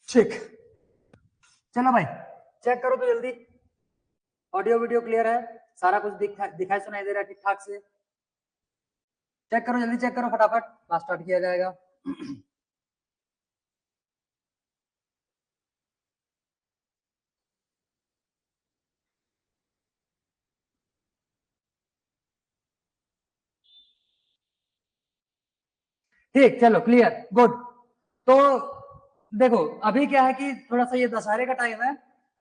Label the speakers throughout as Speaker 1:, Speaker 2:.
Speaker 1: ठीक, चलो भाई चेक करो तो जल्दी। ऑडियो वीडियो क्लियर है, सारा कुछ दिखाई सुनाई दे रहा है ठीक ठाक से? चेक करो जल्दी, चेक करो फटाफट, क्लास स्टार्ट किया जाएगा। ठीक, चलो क्लियर, गुड। तो देखो अभी क्या है कि थोड़ा सा ये दशहरे का टाइम है,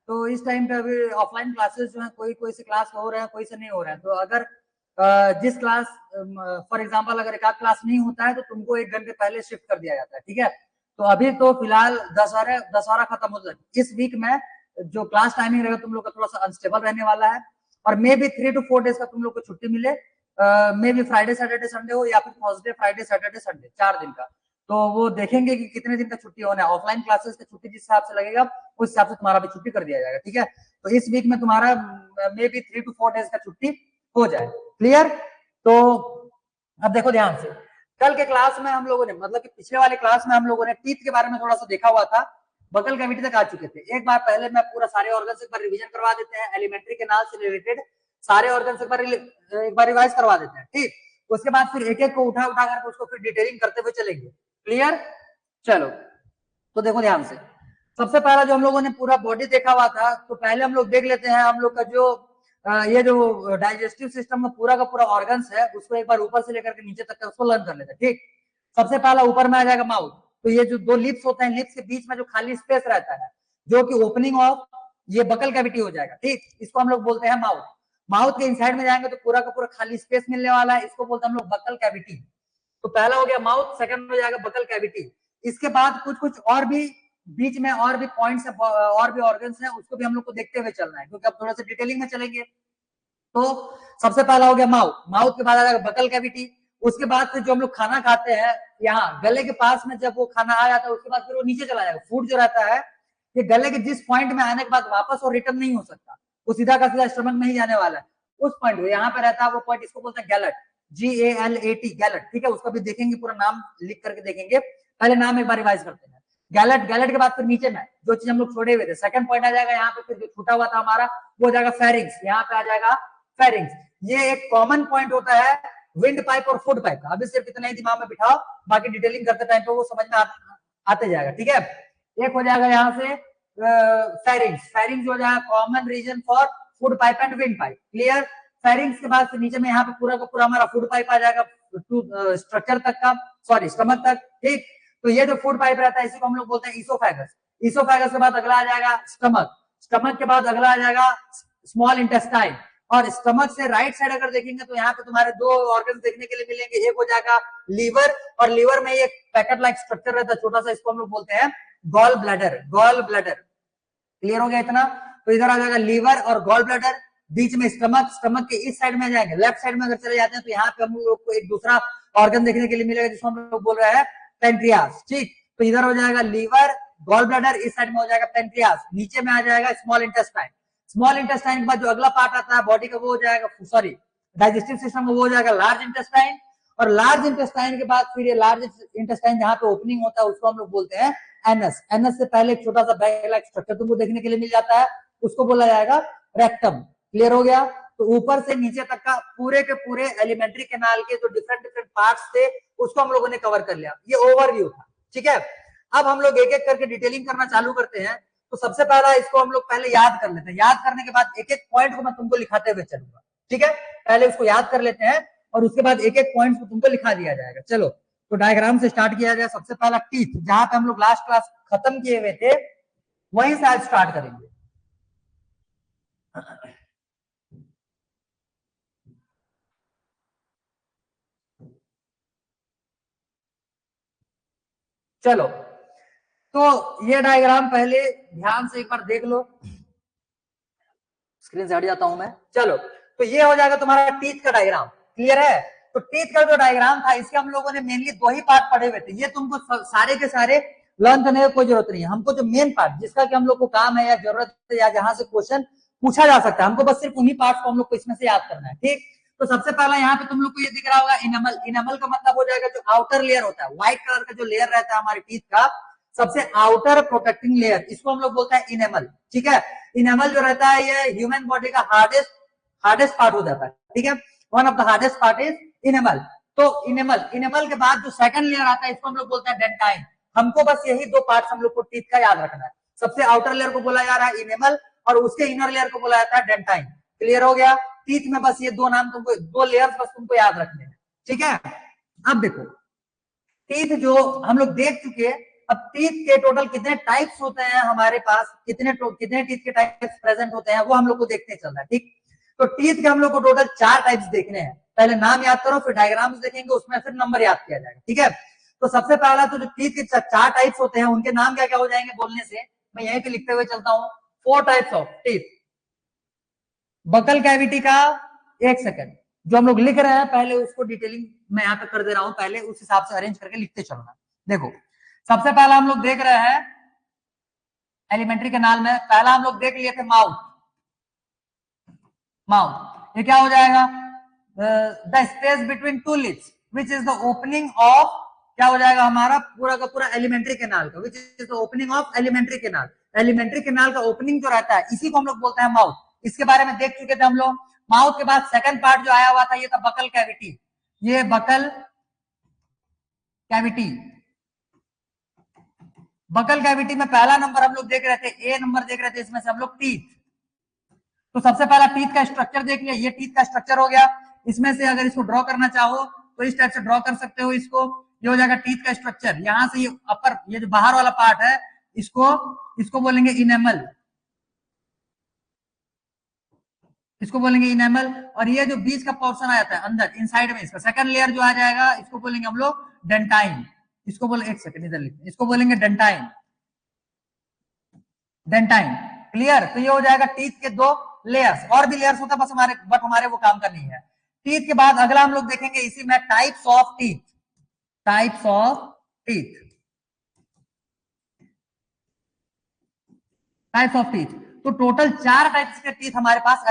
Speaker 1: तो इस टाइम पे अभी ऑफलाइन क्लासेस जो है कोई कोई से क्लास हो रहा है, कोई से नहीं हो रहा है। तो अगर जिस क्लास फॉर एग्जांपल अगर एक आध क्लास नहीं होता है तो तुमको 1 घंटे पहले शिफ्ट कर दिया जाता है, ठीक है। तो अभी तो फिलहाल दशहरा खत्म हो जाए, इस वीक में जो क्लास टाइमिंग रहेगा तुम लोग का थोड़ा सा अनस्टेबल रहने वाला है, और मे बी 3 to 4 डेज का तुम लोग को छुट्टी मिले, may be Friday Saturday Sunday हो या फिर थर्सडे फ्राइडे सैटरडे संडे, 4 दिन का। तो वो देखेंगे कि कितने दिन का छुट्टी होना है, ऑफलाइन क्लासेस का छुट्टी जिस हिसाब से लगेगा उस हिसाब से तुम्हारा भी छुट्टी कर दिया जाएगा, ठीक है। तो इस वीक में तुम्हारा मे बी 3 to 4 डेज का छुट्टी हो जाए, क्लियर। तो अब देखो ध्यान से, कल के क्लास में हम लोगों ने मतलब कि पिछले वाले क्लास में हम लोगों ने टीथ के बारे में थोड़ा सा देखा हुआ था, बगल कैविटी तक आ चुके थे। एक बार पहले मैं पूरा सारे ऑर्गन एक बार रिवीजन करवा देते हैं, एलिमेंट्री कैनाल से रिलेटेड सारे ऑर्गन एक बार रिवाइज करवा देते हैं, ठीक। उसके बाद फिर एक एक को उठा उठा करके उसको फिर डिटेलिंग करते हुए चलेंगे, क्लियर। चलो तो देखो ध्यान से, सबसे पहला जो हम लोगों ने पूरा बॉडी देखा हुआ था, तो पहले हम लोग देख लेते हैं हम लोग का जो ये जो डाइजेस्टिव सिस्टम में पूरा का पूरा ऑर्गन्स है उसको एक बार ऊपर से लेकर के नीचे तक का उसको लर्न कर लेते हैं, ठीक। सबसे पहला ऊपर में आ जाएगा माउथ। तो ये जो 2 लिप्स होते हैं, लिप्स के बीच में जो खाली स्पेस रहता है जो कि ओपनिंग ऑफ ये बकल कैविटी हो जाएगा, ठीक। इसको हम लोग बोलते हैं माउथ। माउथ के इनसाइड में जाएंगे तो पूरा का पूरा खाली स्पेस मिलने वाला है, इसको बोलते हैं हम लोग बकल कैविटी। तो पहला हो गया माउथ, सेकंड में जाएगा बकल कैविटी। इसके बाद कुछ कुछ और भी बीच में और भी पॉइंट्स है, और भी ऑर्गन्स हैं, उसको भी हम लोग को देखते हुए चलना है क्योंकि अब थोड़ा सा डिटेलिंग में चलेंगे। तो सबसे पहला हो गया माउथ, माउथ के बाद आ जाएगा बकल कैविटी। उसके बाद फिर जो हम लोग खाना खाते हैं यहाँ गले के पास में जब वो खाना आ जाता है उसके बाद फिर वो नीचे चला जाएगा। फूड जो रहता है ये गले के जिस पॉइंट में आने के बाद वापस वो रिटर्न नहीं हो सकता, वो सीधा का सीधा स्टमक में ही जाने वाला है। उस पॉइंट में यहाँ पे रहता है वो पॉइंट, इसको बोलते हैं गैलेट, GALAT गैलेट, ठीक है। उसका भी देखेंगे, पूरा नाम लिख करके देखेंगे, पहले नाम एक बार रिवाइज करते हैं। गैलेट, गैलेट के बाद फिर नीचे में जो चीज हम लोग छोड़े हुए थे सेकंड पॉइंट आ जाएगा यहाँ पे, फिर जो छूटा हुआ था हमारा वो हो जाएगा फेरिंग्स, यहाँ पे आ जाएगा फेरिंग्स। ये एक कॉमन पॉइंट होता है विंड पाइप और फूड पाइप का, अभी सिर्फ इतना ही दिमाग में बिठाओ, बाकी डिटेलिंग करते टाइम पे वो समझ में आते जाएगा, ठीक है। एक हो जाएगा यहाँ से फेरिंग्स, फेरिंग्स हो जाएगा common region for food pipe and wind pipe, clear. Pharynx के बाद नीचे में यहाँ पे पूरा का पूरा हमारा फूड पाइप आ जाएगा स्ट्रक्चर तक का, सॉरी स्टमक तक, ठीक। तो ये जो फूड पाइप रहता है इसी को हम लोग बोलते हैं इसोफेगस। इसोफेगस के बाद अगला आ जाएगा स्टमक, स्टमक के बाद अगला आ जाएगा स्मॉल इंटेस्टाइन। और स्टमक से राइट साइड अगर देखेंगे तो यहाँ पे तुम्हारे 2 ऑर्गन देखने के लिए मिलेंगे, एक हो जाएगा लीवर, और लीवर में एक पैकेट लाइक स्ट्रक्चर रहता है छोटा सा, इसको हम लोग बोलते हैं gall bladder, gall bladder, clear हो गया इतना। तो इधर आ जाएगा लीवर और गॉल ब्लैडर, बीच में स्टमक, स्टमक के इस साइड में जाएंगे, लेफ्ट साइड में अगर चले जाते हैं तो यहाँ पे हम लोग को एक दूसरा ऑर्गन देखने के लिए मिलेगा जिसको हम लोग बोल रहे हैं पेनक्रियास, ठीक। तो इधर हो जाएगा लीवर, गॉल ब्लैडर, इस साइड में हो जाएगा पेनक्रियास, नीचे में आ जाएगा स्मॉल इंटेस्टाइन। स्मॉल इंटेस्टाइन के बाद जो अगला पार्ट आता है बॉडी का वो हो जाएगा, सॉरी डाइजेस्टिव सिस्टम का, वो हो जाएगा लार्ज इंटेस्टाइन। और लार्ज इंटेस्टाइन के बाद फिर ये लार्ज इंटेस्टाइन जहां पे ओपनिंग होता है उसको हम लोग बोलते हैं एनस। एनस से पहले एक छोटा सा बैग लाइक स्ट्रक्चर तुमको देखने के लिए मिल जाता है, उसको बोला जाएगा रेक्टम, क्लियर हो गया। तो ऊपर से नीचे तक का पूरे के पूरे एलिमेंट्री कैनाल के जो डिफरेंट डिफरेंट पार्ट्स थे उसको हम लोगों ने कवर कर लिया, ये ओवरव्यू था, ठीक है। अब हम लोग एक एक करके डिटेलिंग करना चालू करते हैं। तो सबसे पहला इसको हम लोग पहले याद कर लेते हैं, याद करने के बाद एक एक पॉइंट को मैं तुमको लिखाते हुए चलूंगा, ठीक है। पहले उसको याद कर लेते हैं और उसके बाद एक एक पॉइंट को तुमको लिखा दिया जाएगा। चलो तो डायग्राम से स्टार्ट किया जाए। सबसे पहला टीथ, जहां पे हम लोग लास्ट क्लास खत्म किए हुए थे वहीं से आज स्टार्ट करेंगे। चलो तो ये डायग्राम पहले ध्यान से एक बार देख लो, स्क्रीन से हट जाता हूं मैं। चलो तो ये हो जाएगा तुम्हारा टीथ का डायग्राम, क्लियर है। तो टीथ का जो डायग्राम था इसके हम लोगों ने मेनली 2 ही पार्ट पढ़े हुए थे, ये तुमको सारे के सारे लर्न करने की कोई जरूरत नहीं है। हमको जो मेन पार्ट जिसका कि हम लोग को काम है या जरूरत है या जहां से क्वेश्चन पूछा जा सकता है, हमको बस सिर्फ उन्हीं पार्ट को हम लोग को इसमें से याद करना है, ठीक। तो सबसे पहला यहाँ पे तुम लोग को ये दिख रहा होगा इनेमल। इनेमल का मतलब हो जाएगा जो आउटर लेयर होता है, व्हाइट कलर का जो लेयर रहता है हमारे टीथ का, सबसे आउटर प्रोटेक्टिंग लेयर, इसको हम लोग बोलते हैं इनेमल। ठीक है, इनेमल जो रहता है ये ह्यूमन बॉडी का हार्डेस्ट पार्ट हो जाता है। ठीक है, one of the hardest part is enamel. तो इनेमल के बाद जो सेकंड लेयर आता है इसको हम लोग बोलते हैं डेंटाइन। हमको बस यही दो पार्ट हम लोग को टीथ का याद रखना है। सबसे आउटर लेयर को बोला जा रहा है इनेमल और उसके इनर लेयर को बोला जाता है डेंटाइन। क्लियर हो गया? टीथ में बस ये दो नाम तुमको, दो लेयर्स बस तुमको याद रखने हैं। ठीक है, अब देखो टीथ जो हम लोग देख चुके हैं, अब टीथ के टोटल कितने टाइप्स होते हैं हमारे पास, कितने टीथ के टाइप्स प्रेजेंट होते हैं वो हम लोग को देखते चल रहा है। ठीक, तो टीथ के हम लोग को टोटल 4 टाइप्स देखने हैं। पहले नाम याद करो, फिर डायग्राम्स देखेंगे, उसमें फिर नंबर याद किया जाएगा। ठीक है, तो सबसे पहला तो जो टीथ के 4 टाइप्स होते हैं उनके नाम क्या क्या हो जाएंगे बोलने से, मैं यहीं पे लिखते हुए चलता हूं। 4 types of teeth. Buccal cavity का, एक सेकंड, जो हम लोग लिख रहे हैं पहले उसको डिटेलिंग मैं यहाँ पे कर दे रहा हूं, पहले उस हिसाब से अरेंज करके लिखते चलना। देखो सबसे पहला हम लोग देख रहे हैं एलिमेंट्री कैनाल में, पहला हम लोग देख लिए थे माउथ। ये क्या हो जाएगा? The space between two lips which is the opening of, क्या हो जाएगा हमारा पूरा का पूरा एलिमेंट्री कैनाल का, which is the opening of alimentary canal. Alimentary canal का ओपनिंग जो रहता है इसी को हम लोग बोलते हैं माउथ। इसके बारे में देख चुके थे हम लोग। माउथ के बाद सेकंड पार्ट जो आया हुआ था ये था बकल कैविटी। ये बकल कैविटी, बकल कैविटी में पहला नंबर हम लोग देख रहे थे, ए नंबर देख रहे थे इसमें से हम लोग टीथ। तो सबसे पहला टीथ का स्ट्रक्चर देख लिया, ये टीथ का स्ट्रक्चर हो गया। इसमें से अगर इसको ड्रॉ करना चाहो तो इस टाइप से ड्रॉ कर सकते हो इसको। ये हो जाएगा टीथ का स्ट्रक्चर। यहां से ये अपर, ये जो बाहर वाला पार्ट है इसको बोलेंगे इनेमल, इसको बोलेंगे इनेमल। और ये जो बीच का पोर्शन आ जाता है अंदर इनसाइड में, इसका सेकंड लेयर जो आ जाएगा इसको बोलेंगे हम लोग डेंटाइन। इसको बोले, एक सेकंड इधर लिखते हैं, इसको बोलेंगे डेंटाइन। क्लियर? तो ये हो जाएगा टीथ के 2 लेयर्स। और भी लेयर्स होता है बस हमारे वो काम का नहीं है। टीथ के बाद अगला हम लोग देखेंगे इसी में टाइप्स ऑफ टीथ। तो टोटल 4 टाइप्स के टीथ हमारे पास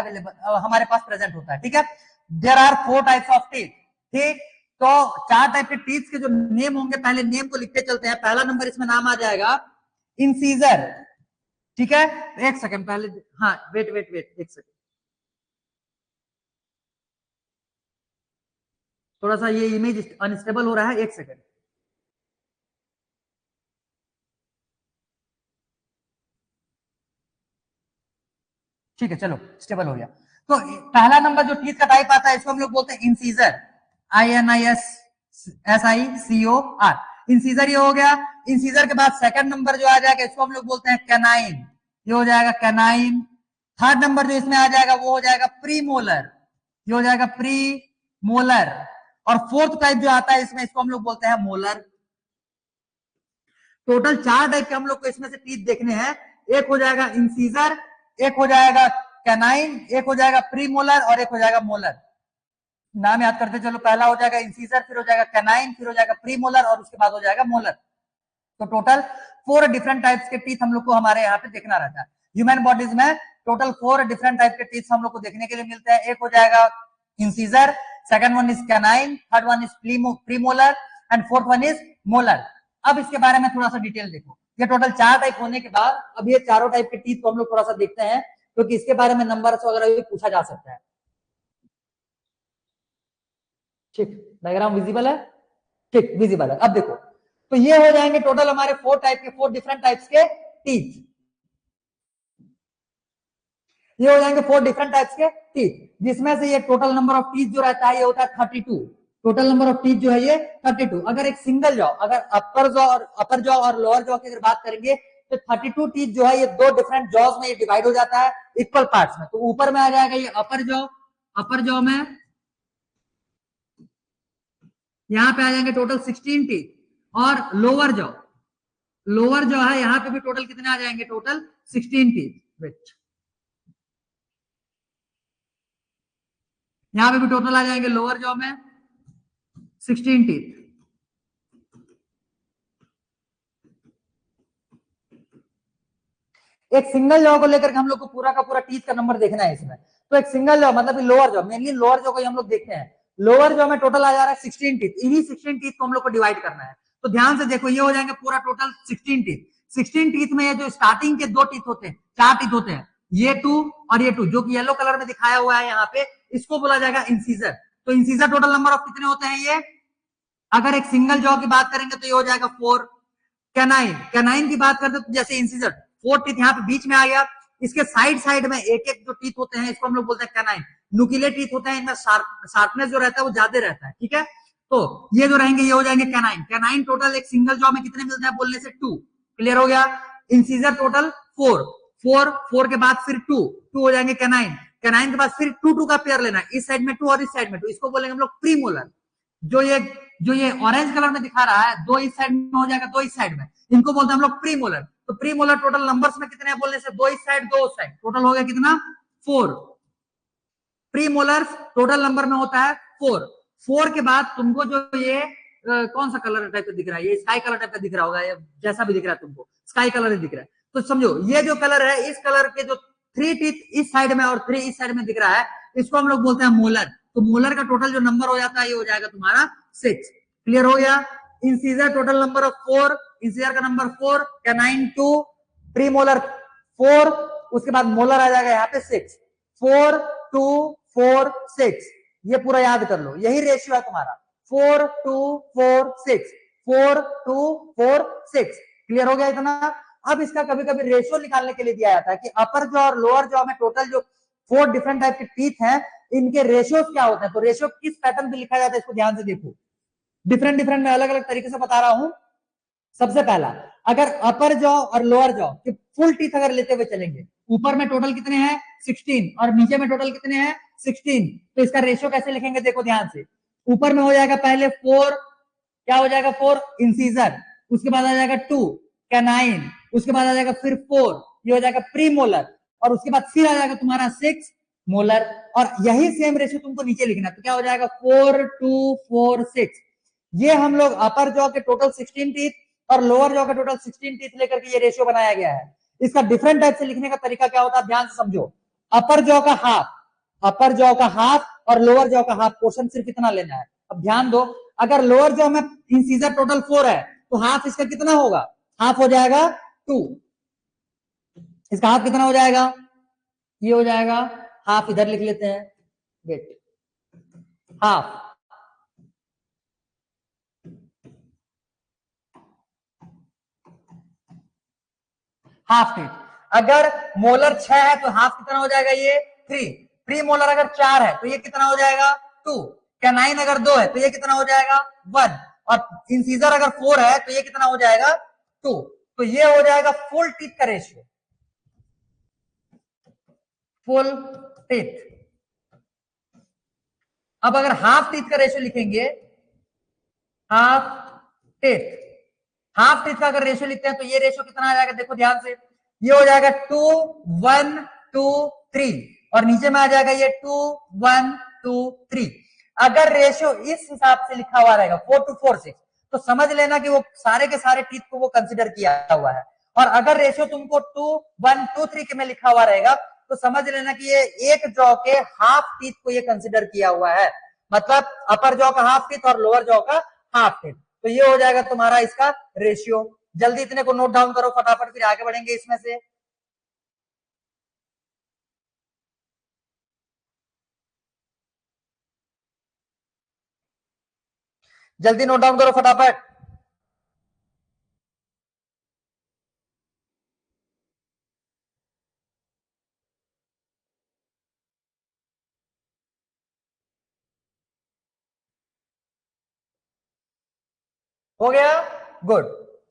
Speaker 1: प्रेजेंट होता है। ठीक है, there are 4 types of teeth. ठीक, तो 4 टाइप के टीथ के जो नेम होंगे, पहले नेम को लिखते चलते हैं। पहला नंबर इसमें नाम आ जाएगा इंसीजर। ठीक है, एक सेकंड पहले, हाँ वेट एक सेकंड, थोड़ा सा ये इमेज अनस्टेबल हो रहा है, एक सेकंड। ठीक है, चलो स्टेबल हो गया। तो पहला नंबर जो टीथ का टाइप आता है इसको हम लोग बोलते हैं इंसीजर, INISSICOR। इंसीजर ये हो गया। इंसीजर के बाद सेकंड नंबर जो आ जाएगा इसको हम लोग बोलते हैं कैनाइन, ये हो जाएगा कैनाइन। थर्ड नंबर जो इसमें आ जाएगा वो हो जाएगा प्रीमोलर, ये हो जाएगा प्रीमोलर। और फोर्थ टाइप जो आता है इसमें, इसको हम लोग बोलते हैं मोलर। टोटल 4 टाइप के हम लोग को इसमें से टीथ देखने हैं। एक हो जाएगा इंसीजर, एक हो जाएगा कैनाइन, एक हो जाएगा प्रीमोलर और एक हो जाएगा मोलर। नाम याद करते चलो, पहला हो जाएगा इंसीजर, फिर हो जाएगा कैनाइन, फिर हो जाएगा प्रीमोलर और उसके बाद हो जाएगा मोलर। तो टोटल 4 डिफरेंट टाइप्स के टीथ हम लोग को हमारे यहाँ पे देखना रहता है। ह्यूमन बॉडीज में टोटल 4 डिफरेंट टाइप के टीथ हम लोग को देखने के लिए मिलते हैं। एक हो जाएगा incisor, second one is canine, third one is premolar and fourth one is molar. अब इसके बारे में थोड़ा सा डिटेल देखो। ये टोटल 4 टाइप होने के बाद अब ये चारों टाइप के टीथ को हम लोग थोड़ा सा देखते हैं, क्योंकि इसके बारे में नंबर्स वगैरह भी पूछा जा सकता है। ठीक, डायग्राम विजिबल है? ठीक, विजिबल है। अब देखो, तो ये हो जाएंगे टोटल हमारे 4 डिफरेंट टाइप्स के टीथ। ये हो जाएंगे 4 डिफरेंट टाइप्स के टीथ, जिसमें से ये टोटल नंबर ऑफ टीथ जो रहता है ये होता है 32। टोटल नंबर ऑफ टीथ जो है ये 32। अगर एक सिंगल जॉ, अगर अपर जॉ और लोअर जॉ की अगर बात करेंगे तो 32 टीथ जो है ये 2 डिफरेंट जॉज में ये डिवाइड हो जाता है इक्वल पार्ट्स में। तो ऊपर में आ जाएगा ये अपर जॉ में यहाँ पे आ जाएंगे टोटल 16 टीथ, और लोअर जॉ है यहाँ पे भी टोटल कितने आ जाएंगे? Total 16 teeth. यहाँ पे भी टोटल आ जाएंगे लोअर जॉ में 16 टीथ। एक सिंगल जॉ को लेकर के हम लोग को पूरा का पूरा टीथ का नंबर देखना है इसमें। तो एक सिंगल जॉ मतलब lower jaw, mainly lower jaw को हम लोग देखते हैं। लोअर जॉ में टोटल आ जा रहा है 16 टीथ। इन्हीं 16 टीथ को हम लोग को डिवाइड करना है। तो ध्यान से देखो, ये हो जाएंगे पूरा टोटल 16 टीथ। 16 टीथ में ये जो स्टार्टिंग के 2 टीथ होते हैं, 4 टीथ होते हैं, ये 2 और ये 2, जो कि येलो कलर में दिखाया हुआ है यहाँ पे, इसको बोला जाएगा इंसीजर। तो इंसीजर टोटल नंबर ऑफ कितने होते हैं ये? अगर एक सिंगल जॉ की बात करेंगे तो ये हो जाएगा 4। कैनाइन, कैनाइन की बात करते तो जैसे इंसीजर 4 टीथ यहाँ पे बीच में आ गया, इसके साइड साइड में एक एक जो टीथ होते हैं इसको हम लोग बोलते हैं कैनाइन। नुकीले टीथ होते हैं, इनमें शार्पनेस जो रहता है वो ज्यादा रहता है, ठीक है। तो ये जो रहेंगे ये हो जाएंगे कैनाइन। कैनाइन टोटल एक सिंगल जॉ में कितने मिलते हैं बोलने से 2, क्लियर हो गया। इंसीजर टोटल 4 के बाद फिर 2 हो जाएंगे कैनाइन। कैनाइन के बाद फिर 2 का पेयर लेना, इस साइड में 2 और इस साइड में 2, इसको बोलेंगे हम लोग प्रीमोलर। जो ये ऑरेंज कलर में दिखा रहा है, 2 इस साइड में हो जाएगा, 2 इस साइड में, इनको बोलते हैं हम लोग प्रीमोलर। तो प्रीमोलर टोटल नंबर्स में कितने हैं बोलने से 2 इस साइड 2 उस साइड, टोटल हो गया कितना? 4। प्रीमोलर्स टोटल नंबर में होता है 4 के बाद तुमको जो ये कौन सा कलर टाइप का दिख रहा है, ये स्काई कलर टाइप का दिख रहा होगा, ये जैसा भी दिख रहा है तुमको स्काई कलर दिख रहा है, तो समझो ये जो कलर है, इस कलर के जो 3 टीथ इस साइड में और 3 इस साइड में दिख रहा है, इसको हम लोग बोलते हैं मोलर। तो मोलर का टोटल जो नंबर हो जाता है ये हो जाएगा तुम्हारा 6, क्लियर हो गया। Incisor total number of 4, incisor का नंबर 4, कैनाइन 2, प्रीमोलर 4, उसके बाद मोलर आ जाएगा यहाँ पे 6। 4 2 4 6, ये पूरा याद कर लो, यही रेशियो है तुम्हारा 4 2 4 6, 4 2 4 6, क्लियर हो गया इतना। अब इसका कभी कभी रेशियो निकालने के लिए दिया जाता है कि अपर जॉ और लोअर जॉ में टोटल जो 4 डिफरेंट टाइप के टीथ हैं, इनके रेशियो क्या होते हैं। तो रेशियो किस पैटर्न पे लिखा जाता है, इसको ध्यान से देखो, डिफरेंट डिफरेंट मैं अलग अलग तरीके से बता रहा हूं। सबसे पहला, अगर अपर जॉ और लोअर जॉ के फुल टीथ अगर लेते हुए चलेंगे, ऊपर में टोटल कितने हैं 16 और नीचे में टोटल कितने हैं 16, तो इसका रेशियो कैसे लिखेंगे देखो ध्यान से। ऊपर में हो जाएगा पहले 4, क्या हो जाएगा 4 इंसीजर, उसके बाद आ जाएगा 2 कैनाइन, उसके बाद आ जाएगा फिर 4, ये हो जाएगा प्रीमोलर, और उसके बाद फिर आ जाएगा तुम्हारा 6 मोलर, और यही सेम रेशियो तुमको नीचे लिखना, तो क्या हो जाएगा 4 2 4 6। ये हम लोग अपर जॉ के टोटल 16 टीथ और लोअर जॉ का टोटल 16 टीथ लेकर के ये रेशियो बनाया गया है। इसका डिफरेंट टाइप से लिखने का तरीका क्या होता है, ध्यान से समझो। अपर जॉ का हाफ और लोअर जॉ का हाफ पोर्शन सिर्फ कितना लेना है। अब ध्यान दो, अगर लोअर जॉ में इंसीजर टोटल 4 है तो हाफ इसका कितना होगा, हाफ हो जाएगा 2, इसका हाफ कितना हो जाएगा, ये हो जाएगा हाफ, इधर लिख लेते हैं, वेट, हाफ हाफ टीथ। अगर मोलर 6 है तो हाफ कितना हो जाएगा, ये 3। प्री मोलर अगर 4 है तो ये कितना हो जाएगा 2। कैनाइन अगर 2 है तो ये कितना हो जाएगा 1, और इंसीजर अगर 4 है तो ये कितना हो जाएगा 2। तो ये हो जाएगा फुल टीथ का रेशियो, फुल टीथ। अब अगर हाफ टीथ का रेशियो लिखेंगे, हाफ टीथ, हाफ टीथ का अगर रेशियो लिखते हैं तो ये रेशियो कितना आ जाएगा देखो ध्यान से, ये हो जाएगा 2 1 2 3, और नीचे में आ जाएगा ये 2 1 2 3। अगर रेशियो इस हिसाब से लिखा हुआ रहेगा 4 2 4 6, तो समझ लेना कि वो सारे के सारे टीथ को वो कंसिडर किया हुआ है। और अगर रेशियो तुमको 2 1 2 3 के में लिखा हुआ रहेगा तो समझ लेना कि ये एक जॉ के हाफ टीथ को ये कंसिडर किया हुआ है, मतलब अपर जॉ का हाफ टीथ और लोअर जॉ का हाफ टीथ। तो ये हो जाएगा तुम्हारा इसका रेशियो। जल्दी इतने को नोट डाउन करो फटाफट, फिर आगे बढ़ेंगे इसमें से। जल्दी नोट डाउन करो फटाफट। हो गया, गुड।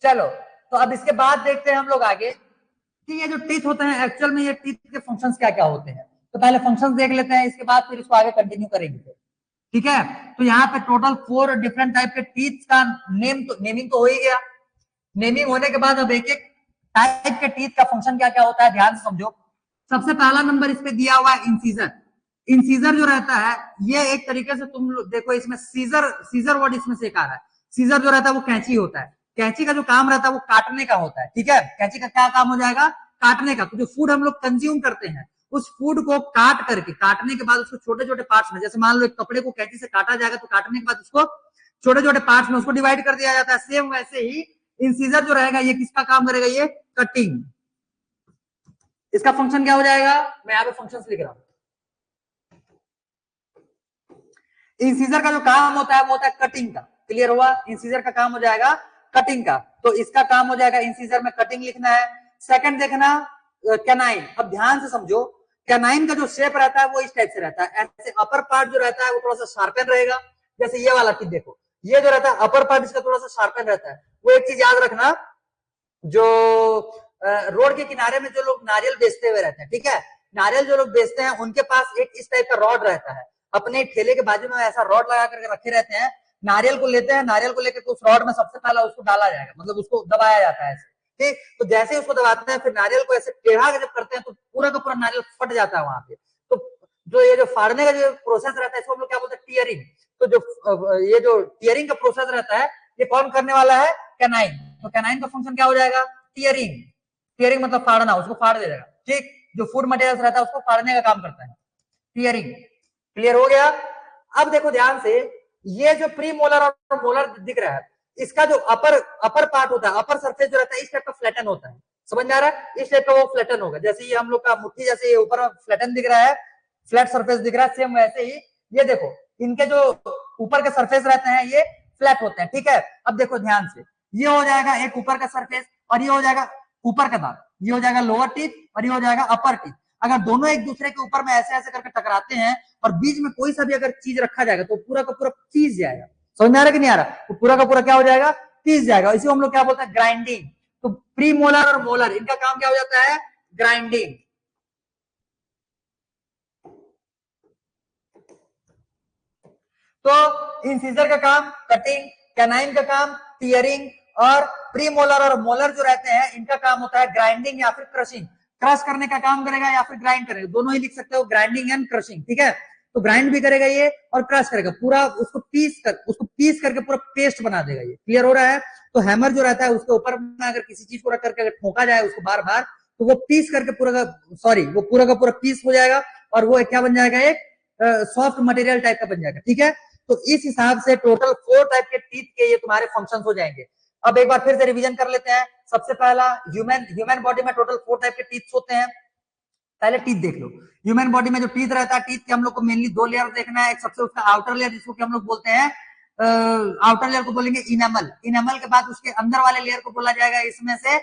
Speaker 1: चलो, तो अब इसके बाद देखते हैं हम लोग आगे कि ये जो टीथ होते हैं एक्चुअल में ये टीथ के फंक्शंस क्या क्या होते हैं। तो पहले फंक्शंस देख लेते हैं, इसके बाद फिर इसको आगे कंटिन्यू करेंगे, ठीक है। तो यहाँ पे टोटल 4 डिफरेंट टाइप के टीथ का नेमिंग तो हो ही गया। नेमिंग होने के बाद अब एक एक टाइप के टीथ का फंक्शन क्या क्या होता है ध्यान से समझो। सबसे पहला नंबर इस पे दिया हुआ है इंसीजर। इंसीजर जो रहता है ये एक तरीके से तुम देखो, इसमें सीजर वर्ड इसमें से एक आ रहा है। सीजर जो रहता है वो कैंची होता है, कैंची का जो काम रहता है वो काटने का होता है, ठीक है। कैंची का क्या काम हो जाएगा, काटने का। तो जो फूड हम लोग कंज्यूम करते हैं उस फूड को काट करके, काटने के बाद उसको छोटे छोटे पार्ट्स में, जैसे मान लो एक कपड़े को कैंची से काटा जाएगा तो काटने के बाद उसको छोटे छोटे पार्ट्स में उसको डिवाइड कर दिया जाता है। सेम वैसे ही इंसीजर जो रहेगा ये किसका काम करेगा, ये कटिंग। इसका फंक्शन क्या हो जाएगा, मैं यहाँ पे फंक्शंस लिख रहा हूं। इंसीजर का जो काम होता है वो होता है कटिंग का, क्लियर हुआ। इंसीजर का काम हो जाएगा कटिंग का, तो इसका काम हो जाएगा इंसीजर में कटिंग लिखना है। सेकंड देखना कैनाइन, अब ध्यान से समझो, कैनाइन का जो शेप रहता है वो इस टाइप से रहता है। ऐसे अपर पार्ट जो रहता है वो थोड़ा सा शार्पन रहेगा, जैसे ये वाला चीज देखो, ये जो रहता है अपर पार्ट इसका थोड़ा सा शार्पन रहता है। वो एक चीज याद रखना, जो रोड के किनारे में जो लोग नारियल बेचते हुए रहते हैं, ठीक है, नारियल जो लोग बेचते हैं उनके पास एक इस टाइप का रॉड रहता है, अपने ठेले के बाजू में ऐसा रॉड लगा करके रखे रहते हैं। नारियल को लेते हैं, नारियल को लेकर उस रॉड में सबसे पहला उसको डाला जाएगा, मतलब उसको दबाया जाता है ऐसे, ठीक। तो जैसे ही उसको दबाते हैं फिर नारियल को ऐसे टेढ़ा जब करते हैं तो पूरा का पूरा नारियल फट जाता है वहां पे। तो जो ये जो फाड़ने का जो प्रोसेस रहता है इसको हम लोग क्या बोलते हैं, टीयरिंग। तो जो ये जो टीयरिंग का प्रोसेस रहता है ये कौन करने वाला है, कैनाइन। तो कैनाइन का फंक्शन क्या हो जाएगा, टीयरिंग। टीयरिंग मतलब फाड़ना, उसको फाड़ दे जाएगा, ठीक। जो फूड मटेरियल रहता है उसको फाड़ने का काम करता है टीयरिंग, क्लियर हो गया। अब देखो ध्यान से, ये जो प्री मोलर और मोलर दिख रहा है, इसका जो अपर पार्ट होता है, अपर सरफेस जो रहता है इस टाइप का फ्लैटन होता है, समझ में आ रहा है, इस टाइप का वो फ्लैटन होगा। जैसे ये हम लोग का मुट्ठी जैसे ये ऊपर फ्लैटन दिख रहा है, फ्लैट सरफेस दिख रहा है, सेम वैसे ही ये देखो इनके जो ऊपर के सरफेस रहते हैं ये फ्लैट होते हैं, ठीक है। अब देखो ध्यान से, ये हो जाएगा एक ऊपर का सरफेस और ये हो जाएगा ऊपर का दांत, ये हो जाएगा लोअर टीथ और ये हो जाएगा अपर टीथ। अगर दोनों एक दूसरे के ऊपर में ऐसे ऐसे करके टकराते हैं और बीच में कोई सा भी अगर चीज रखा जाएगा तो पूरा का पूरा पीस जाएगा, समझ में आ रहा कि नहीं आ रहा, तो पूरा का पूरा क्या हो जाएगा, पीस जाएगा। इसी को हम लोग क्या बोलते हैं, ग्राइंडिंग। तो प्री मोलर और मोलर इनका काम क्या हो जाता है, ग्राइंडिंग। तो इंसीजर का काम कटिंग, कैनाइन का काम टीयरिंग, और प्री मोलर और मोलर जो रहते हैं इनका काम होता है ग्राइंडिंग या फिर क्रशिंग। क्रश करने का काम करेगा या फिर ग्राइंड करेगा, दोनों ही लिख सकते हो, ग्राइंडिंग एंड क्रशिंग, ठीक है। तो ग्राइंड भी करेगा ये और क्रश करेगा, पूरा उसको पीस करके पूरा पेस्ट बना देगा ये, क्लियर हो रहा है। तो हैमर जो रहता है उसके ऊपर में अगर किसी चीज को रख करके अगर ठोका जाए उसको बार बार, तो वो पीस करके पूरा का वो पूरा का पूरा पीस हो जाएगा और वो क्या बन जाएगा, एक सॉफ्ट मटेरियल टाइप का बन जाएगा, ठीक है। तो इस हिसाब से टोटल 4 टाइप के टीथ के ये तुम्हारे फंक्शंस हो जाएंगे। अब एक बार फिर से रिवीजन कर लेते हैं। सबसे पहला, ह्यूमन बॉडी में टोटल 4 टाइप के टीथ होते हैं। पहले टीथ देख लो, ह्यूमन बॉडी में जो टीथ रहता है, टीथ के हम लोग को मेनली 2 लेयर देखना है। एक सबसे उसका आउटर लेयर जिसको हम लोग बोलते हैं, आउटर लेयर को बोलेंगे इनेमल। इनेमल के बाद उसके अंदर वाले लेयर को बोला जाएगा इसमें से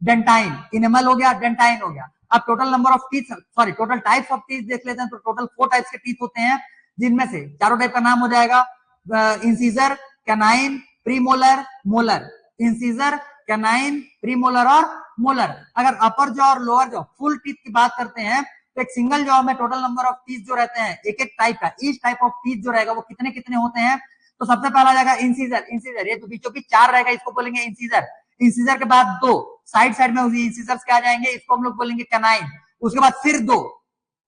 Speaker 1: डेंटाइन। इनेमल हो गया, डेंटाइन हो गया। अब total number of teeth, sorry total types of teeth देख लेते हैं। तो टोटल 4 टाइप्स के टीथ होते हैं, जिनमें से चारों टाइप का नाम हो जाएगा incisor, canine, premolar, molar. Incisor, canine, premolar और मोलर। अगर अपर जॉ और लोअर जॉ फुल टीथ की बात करते हैं तो एक सिंगल जॉ में टोटल नंबर ऑफ टीथ जो रहते हैं एक एक टाइप का, ईच टाइप ऑफ टीथ जो रहेगा वो कितने कितने होते हैं। तो सबसे पहला जाएगा इंसीजर। इंसीजर ये तो बीचों बीच 4 रहेगा, इसको बोलेंगे इंसीजर। इंसीजर के बाद 2 साइड साइड में उसी इंसीजर्स क्या जाएंगे, इसको हम लोग बोलेंगे कैनाइन। उसके बाद फिर 2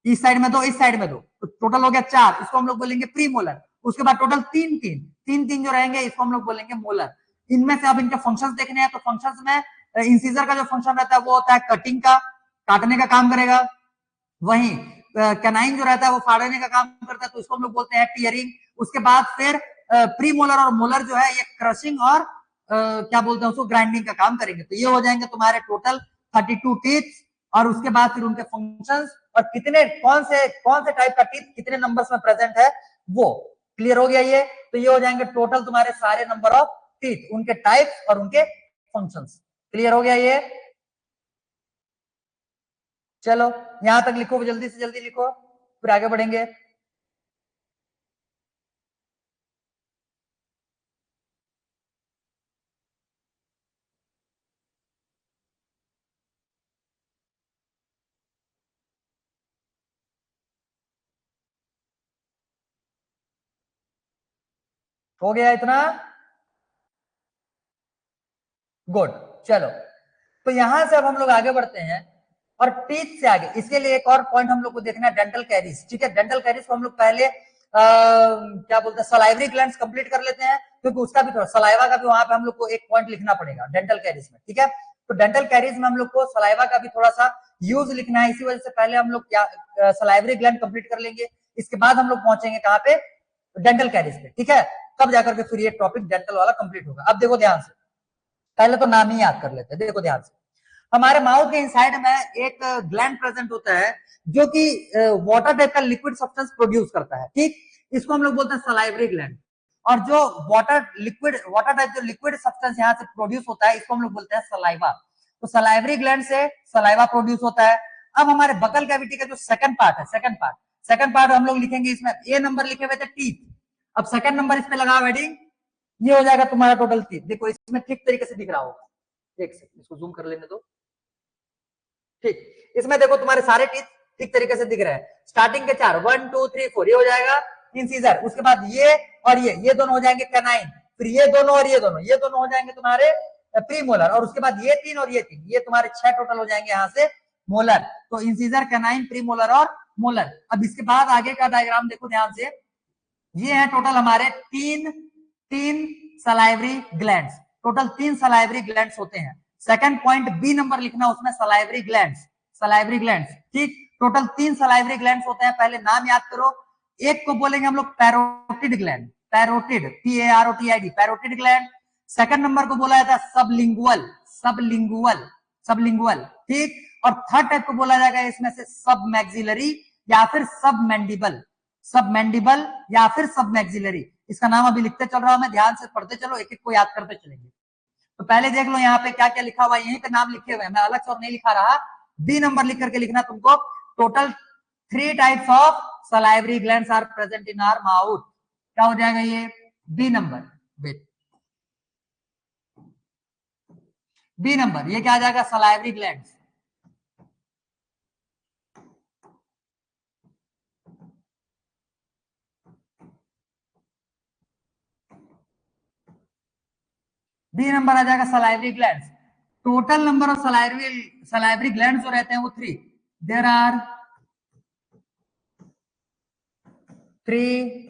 Speaker 1: इस साइड में 2 इस साइड में 2, तो टोटल हो गया 4, इसको हम लोग बोलेंगे प्रीमोलर। उसके बाद टोटल 3 जो रहेंगे इसको हम लोग बोलेंगे मोलर। इनमें से अब इनके फंक्शंस देखने हैं। तो फंक्शंस में इंसीजर का जो फंक्शन रहता है वो होता है कटिंग का, काटने का काम करेगा। वहीं कैनाइन जो रहता है वो फाड़ने का काम करता है, तो इसको हम लोग बोलते हैं टीयरिंग। उसके बाद फिर प्रीमोलर और मोलर जो है ये क्रशिंग और क्या बोलते हैं उसको, ग्राइंडिंग का काम करेंगे। तो ये हो जाएंगे तुम्हारे टोटल 32 टीथ। और उसके बाद फिर उनके फंक्शंस और कितने कौन से टाइप का टीथ कितने नंबर्स में प्रेजेंट है वो क्लियर हो गया ये। तो ये हो जाएंगे टोटल तुम्हारे सारे नंबर ऑफ टीथ, उनके टाइप्स और उनके फंक्शंस। क्लियर हो गया ये। चलो यहां तक लिखो, जल्दी से जल्दी लिखो, फिर आगे बढ़ेंगे। हो गया इतना, गुड। चलो तो यहां से अब हम लोग आगे बढ़ते हैं और टीथ से आगे, इसके लिए एक और पॉइंट हम लोग को देखना है, डेंटल कैरीज, ठीक है। डेंटल कैरीज को हम लोग पहले क्या बोलते हैं, सलाइवरी ग्लैंड्स कंप्लीट कर लेते हैं, क्योंकि उसका भी थोड़ा सलाइवा का भी वहां पे हम लोग को एक पॉइंट लिखना पड़ेगा डेंटल कैरीज में, ठीक है। तो डेंटल कैरीज में हम लोग को सलाइवा का भी थोड़ा सा यूज लिखना है, इसी वजह से पहले हम लोग क्या सलाइवरी ग्लैंड कंप्लीट कर लेंगे, इसके बाद हम लोग पहुंचेंगे कहां पे, डेंटल कैरीज पे, ठीक है। तब जाकर के फिर ये टॉपिक डेंटल वाला कंप्लीट होगा। अब देखो ध्यान से, पहले तो नाम ही याद कर लेते हैं। देखो ध्यान से, हमारे माउथ के इनसाइड में एक ग्लैंड प्रेजेंट होता है जो कि वाटर टाइप का लिक्विड सब्सटेंस प्रोड्यूस करता है, ठीक। इसको हम लोग बोलते हैं सलाइवरी ग्लैंड। और जो वाटर टाइप जो लिक्विड सब्सटेंस यहाँ से प्रोड्यूस होता है, इसको हम लोग बोलते हैं सलाइवा। तो सलाइवरी ग्लैंड से सलाइवा प्रोड्यूस होता है। अब हमारे बकल कैविटी का जो सेकंड पार्ट है, सेकंड पार्ट हम लोग लिखेंगे, इसमें ए नंबर लिखे हुए थे टीथ। अब सेकंड नंबर इस पे लगा वेडिंग, ये हो जाएगा तुम्हारा टोटल टीथ। देखो इसमें ठीक तरीके से दिख रहा होगा, एक सेकंड इसको जूम कर लेने दो, ठीक। इसमें देखो तुम्हारे सारे टीथ ठीक तरीके से दिख रहे हैं। स्टार्टिंग के 4, 1 2 3 4, ये हो जाएगा इंसीजर। उसके बाद ये और ये दोनों हो जाएंगे कैनाइन। फिर ये दोनों और ये दोनों हो जाएंगे तुम्हारे प्रीमोलर। और उसके बाद ये 3 और ये 3, ये तुम्हारे 6 टोटल हो जाएंगे यहाँ से मोलर। तो इंसीजर, कैनाइन, प्रीमोलर और मोलर। अब इसके बाद आगे का डायग्राम देखो ध्यान से, ये है टोटल हमारे तीन salivary glands. Total 3 salivary glands होते हैं। सेकंड पॉइंट बी नंबर लिखना, उसमें सलाइवरी ग्लैंड्स, ठीक। टोटल 3 सलाइवरी ग्लैंड्स होते हैं। पहले नाम याद करो। एक को बोलेंगे हम लोग parotid gland, parotid, PAROTID, parotid gland. Second number को बोला जाता है सबलिंगुअल, ठीक। और थर्ड टाइप को बोला जाएगा इसमें से सब मैक्सिलरी या फिर सब मैंडिबल या फिर सब मैक्सिलरी। इसका नाम अभी लिखते चल रहा हूं मैं, ध्यान से पढ़ते चलो, एक एक को याद करते चलेंगे। तो पहले देख लो यहाँ पे क्या क्या लिखा हुआ है, यहीं पे नाम लिखे हुए हैं, मैं अलग से और नहीं लिखा रहा। बी नंबर लिख करके लिखना तुमको। Total 3 types of salivary glands are present in our mouth. क्या हो जाएगा ये? B number. बी नंबर ये क्या आ जाएगा? Salivary glands. बी नंबर आ जाएगा salivary glands. Total number of salivary glands जो रहते हैं वो 3। There are 3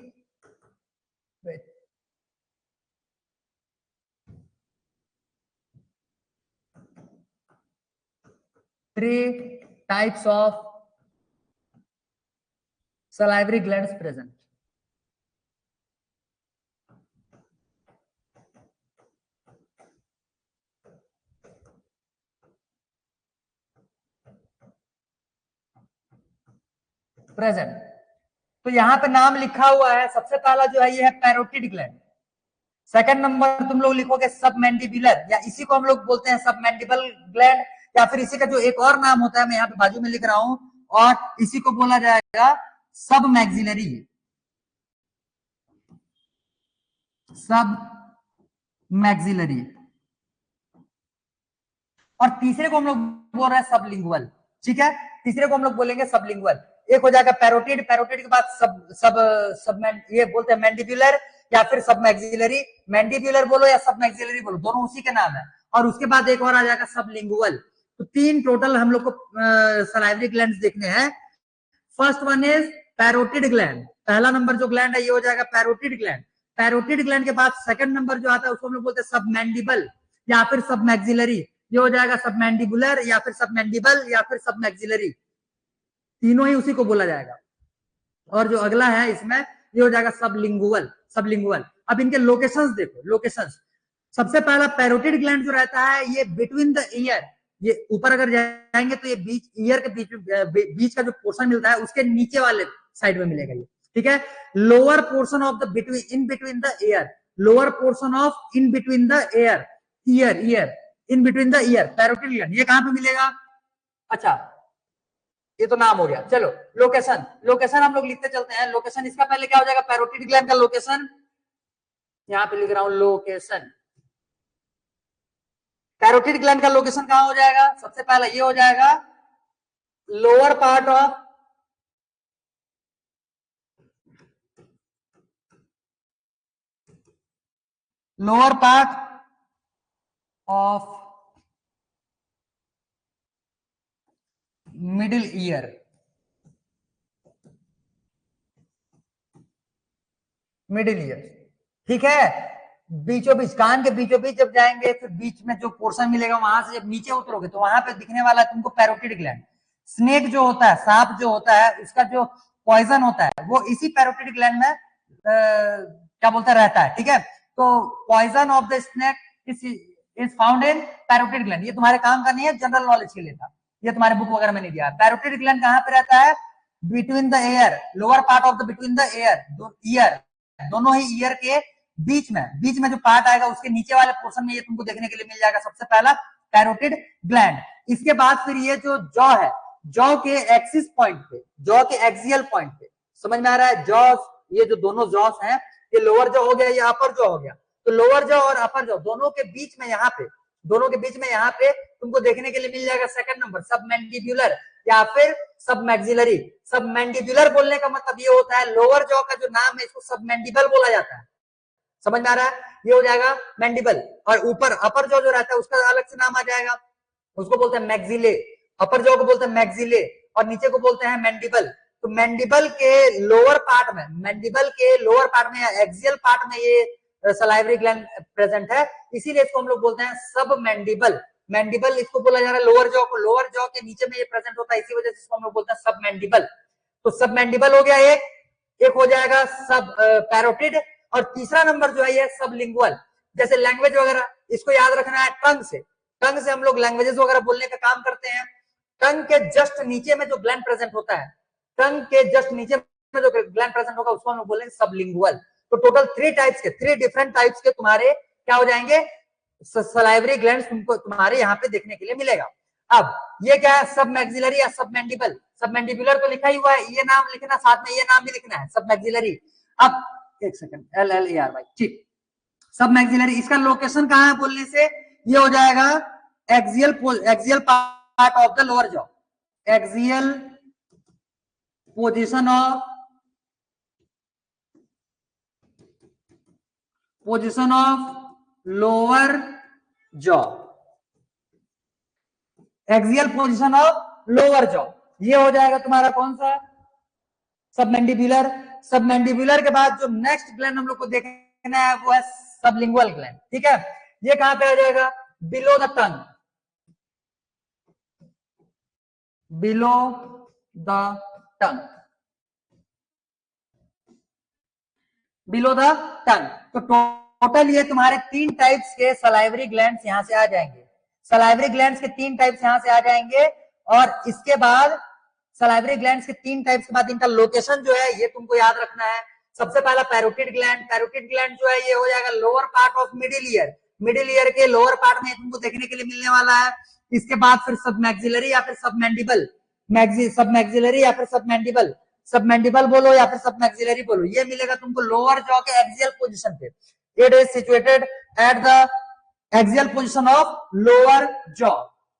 Speaker 1: types of salivary glands present. तो यहां पे नाम लिखा हुआ है, सबसे पहला जो है ये है पैरोटिड ग्लैंड। सेकंड नंबर तुम लोग लिखोगे सबमैंडिबुलर, या इसी को हम लोग बोलते हैं सबमैंडिबल ग्लैंड, या फिर इसी का जो एक और नाम होता है मैं यहाँ पे बाजू में लिख रहा हूं, और इसी को बोला जाएगा सब मैक्सिलरी। और तीसरे को हम लोग बोल रहे हैं सबलिंगुअल, ठीक है। तीसरे को हम लोग बोलेंगे सबलिंगुअल। एक हो जाएगा पैरोटिड, पैरोटिड के बाद ये बोलते हैं मैंडिबुलर या फिर सब मैक्सिलरी। मैंडिबुलर बोलो या सब मैक्सिलरी बोलो, दोनों उसी के नाम है। और उसके बाद एक और आ जाएगा सबलिंगुअल। तो 3 टोटल हम लोग को सलाइवरी ग्लैंड्स देखने हैं। First one is parotid gland. पहला नंबर जो ग्लैंड है ये हो जाएगा पैरोटिड ग्लैंड। पैरोटिड ग्लैंड के बाद सेकंड नंबर जो आता है उसको हम लोग बोलते हैं सबमैंडिबल या फिर सब मैक्सिलरी। ये हो जाएगा सबमैंडिबुलर या फिर सबमैंडिबल या फिर सब मैक्सिलरी, तीनों ही उसी को बोला जाएगा। और जो अगला है इसमें ये हो जाएगा सबलिंगुअल। अब इनके लोकेशंस देखो, लोकेशंस। सबसे पहला पैरोटिड ग्लैंड जो रहता है ये बिटवीन द ईयर, ये ऊपर अगर जाएंगे तो ये बीच ईयर के बीच का जो पोर्शन मिलता है उसके नीचे वाले साइड में मिलेगा ये, ठीक है। Lower portion of the in between the year, lower portion of in between the year in between the year, parotid gland ये कहां पे मिलेगा? अच्छा ये तो नाम हो गया। चलो लोकेशन हम लोग लिखते चलते हैं। लोकेशन इसका पहले क्या हो जाएगा? पैरोटिड ग्लैंड का लोकेशन, यहां पे लिख रहा हूं लोकेशन। पैरोटिड ग्लैंड का लोकेशन कहां हो जाएगा? सबसे पहला ये हो जाएगा lower part of middle ear, ठीक है। बीचों बीच, कान के बीचों बीच जब जाएंगे फिर बीच में जो पोर्शन मिलेगा वहां से जब नीचे उतरोगे तो वहां पे दिखने वाला है तुमको पैरोटिड ग्लैंड। स्नेक जो होता है, सांप जो होता है, उसका जो पॉइजन होता है वो इसी पैरोटिड ग्लैंड में क्या बोलते हैं, रहता है, ठीक है। तो poison of the snake is found in parotid gland. ये तुम्हारे काम का नहीं है, जनरल नॉलेज के लिए था, ये तुम्हारे बुक वगैरह में नहीं दिया। पैरोटिड ग्लैंड कहां पे रहता है, between the air, lower part of the between the year, दोनों ही ईयर के बीच में जो पार्ट आएगा उसके नीचे वाले पोर्शन में ये तुमको देखने के लिए मिल जाएगा, सबसे पहला पैरोटिड ग्लैंड। इसके बाद फिर ये जो जॉ है, जॉ के एक्सिस पॉइंट पे, जॉ के एक्सियल पॉइंट पे, समझ में आ रहा है, जॉस, ये जो दोनों जॉस हैं, ये लोअर जॉ हो गया, ये अपर जॉ हो गया। तो लोअर जॉ और अपर जॉ दोनों के बीच में यहाँ पे, दोनों के बीच में यहाँ पे तुमको देखने के लिए मिल जाएगा सेकंड नंबर सबमैंडिबुलर या फिर सबमैक्सिलरी। सबमैंडिबुलर बोलने का मतलब ये होता है, लोअर जॉ का जो नाम है इसको सबमैंडिबल बोला जाता है, समझ में आ रहा है, ये हो जाएगा मैंडिबल। और ऊपर अपर जॉ जो रहता है उसका अलग से नाम आ जाएगा, उसको बोलते हैं मैक्सिले, अपर जॉ को बोलते हैं मैक्सिले और नीचे को बोलते हैं मैंडिबल। तो मैंडिबल के लोअर पार्ट में, मैंडिबल के लोअर पार्ट में या एक्सियल पार्ट में ये सलाइवरी ग्लैंड प्रेजेंट है, इसीलिए इसको हम लोग बोलते हैं सब मैंडिबल। मैंडिबल इसको बोला जा रहा है लोअर जॉ को, लोअर जॉ के नीचे में ये प्रेजेंट होता है, इसी वजह से इसको हम लोग बोलते हैं सब मैंडिबल। तो सब मैंडिबल हो गया एक हो जाएगा सब पैरोटिड, और तीसरा नंबर जो है ये सबलिंगुअल। जैसे लैंग्वेज वगैरह, इसको याद रखना है, टंग से हम लोग लैंग्वेजेस वगैरह बोलने का काम करते हैं। टंग के जस्ट नीचे में जो ग्लैंड प्रेजेंट होता है, टंग के जस्ट नीचे में जो ग्लैंड प्रेजेंट होगा उसको हम लोग बोलेंगे सबलिंगुअल। तो टोटल थ्री डिफरेंट टाइप्स के तुम्हारे क्या हो जाएंगे, सलाइवरी ग्लैंड्स तुमको तुम्हारे यहाँ पे देखने के लिए मिलेगा। अब ये क्या है, सब मैक्सिलरी या सब मैंडिबल। सब मैंडिबुलर तो लिखा ही हुआ है, ये नाम लिखना, साथ में ये नाम भी लिखना है, सब मैक्सिलरी। अब एक सेकंड, LLAR भाई, ठीक। सब मैक्सिलरी, इसका लोकेशन कहाँ है बोलने से, ये हो जाएगा axial part of the lower jaw, axial position of lower jaw, axial position of lower jaw, ये हो जाएगा तुम्हारा कौन सा, सबमैंडिबुलर। सबमैंडिबुलर के बाद जो नेक्स्ट ग्लैंड हम लोग को देखना है वो है सबलिंगुअल ग्लैंड, ठीक है। ये कहां पे आ जाएगा, below the tongue, below the tongue, below the tongue. तो टोटल ये तुम्हारे 3 टाइप्स के सलाइवरी ग्लैंड्स यहां से आ जाएंगे, सलाइवरी ग्लैंड्स के 3 टाइप्स यहां से आ जाएंगे। और इसके बाद सलाइवरी ग्लैंड्स के 3 टाइप्स के बाद इनका लोकेशन जो है ये तुमको याद रखना है। सबसे पहला पैरोटिड ग्लैंड, पैरोटिड ग्लैंड जो है ये हो जाएगा lower part of middle ear, middle ear के लोअर पार्ट में तुमको देखने के लिए मिलने वाला है। इसके बाद फिर सब मैक्सिलरी या फिर सब मैंडिबल, सब मैक्सिलरी या फिर सब मैंडिबल, सब मैंडिबल बोलो या फिर सब मैक्सिलरी बोलो, ये मिलेगा तुमको लोअर जॉ के एक्सियल पोजीशन पे। It is situated at the axial position of lower jaw.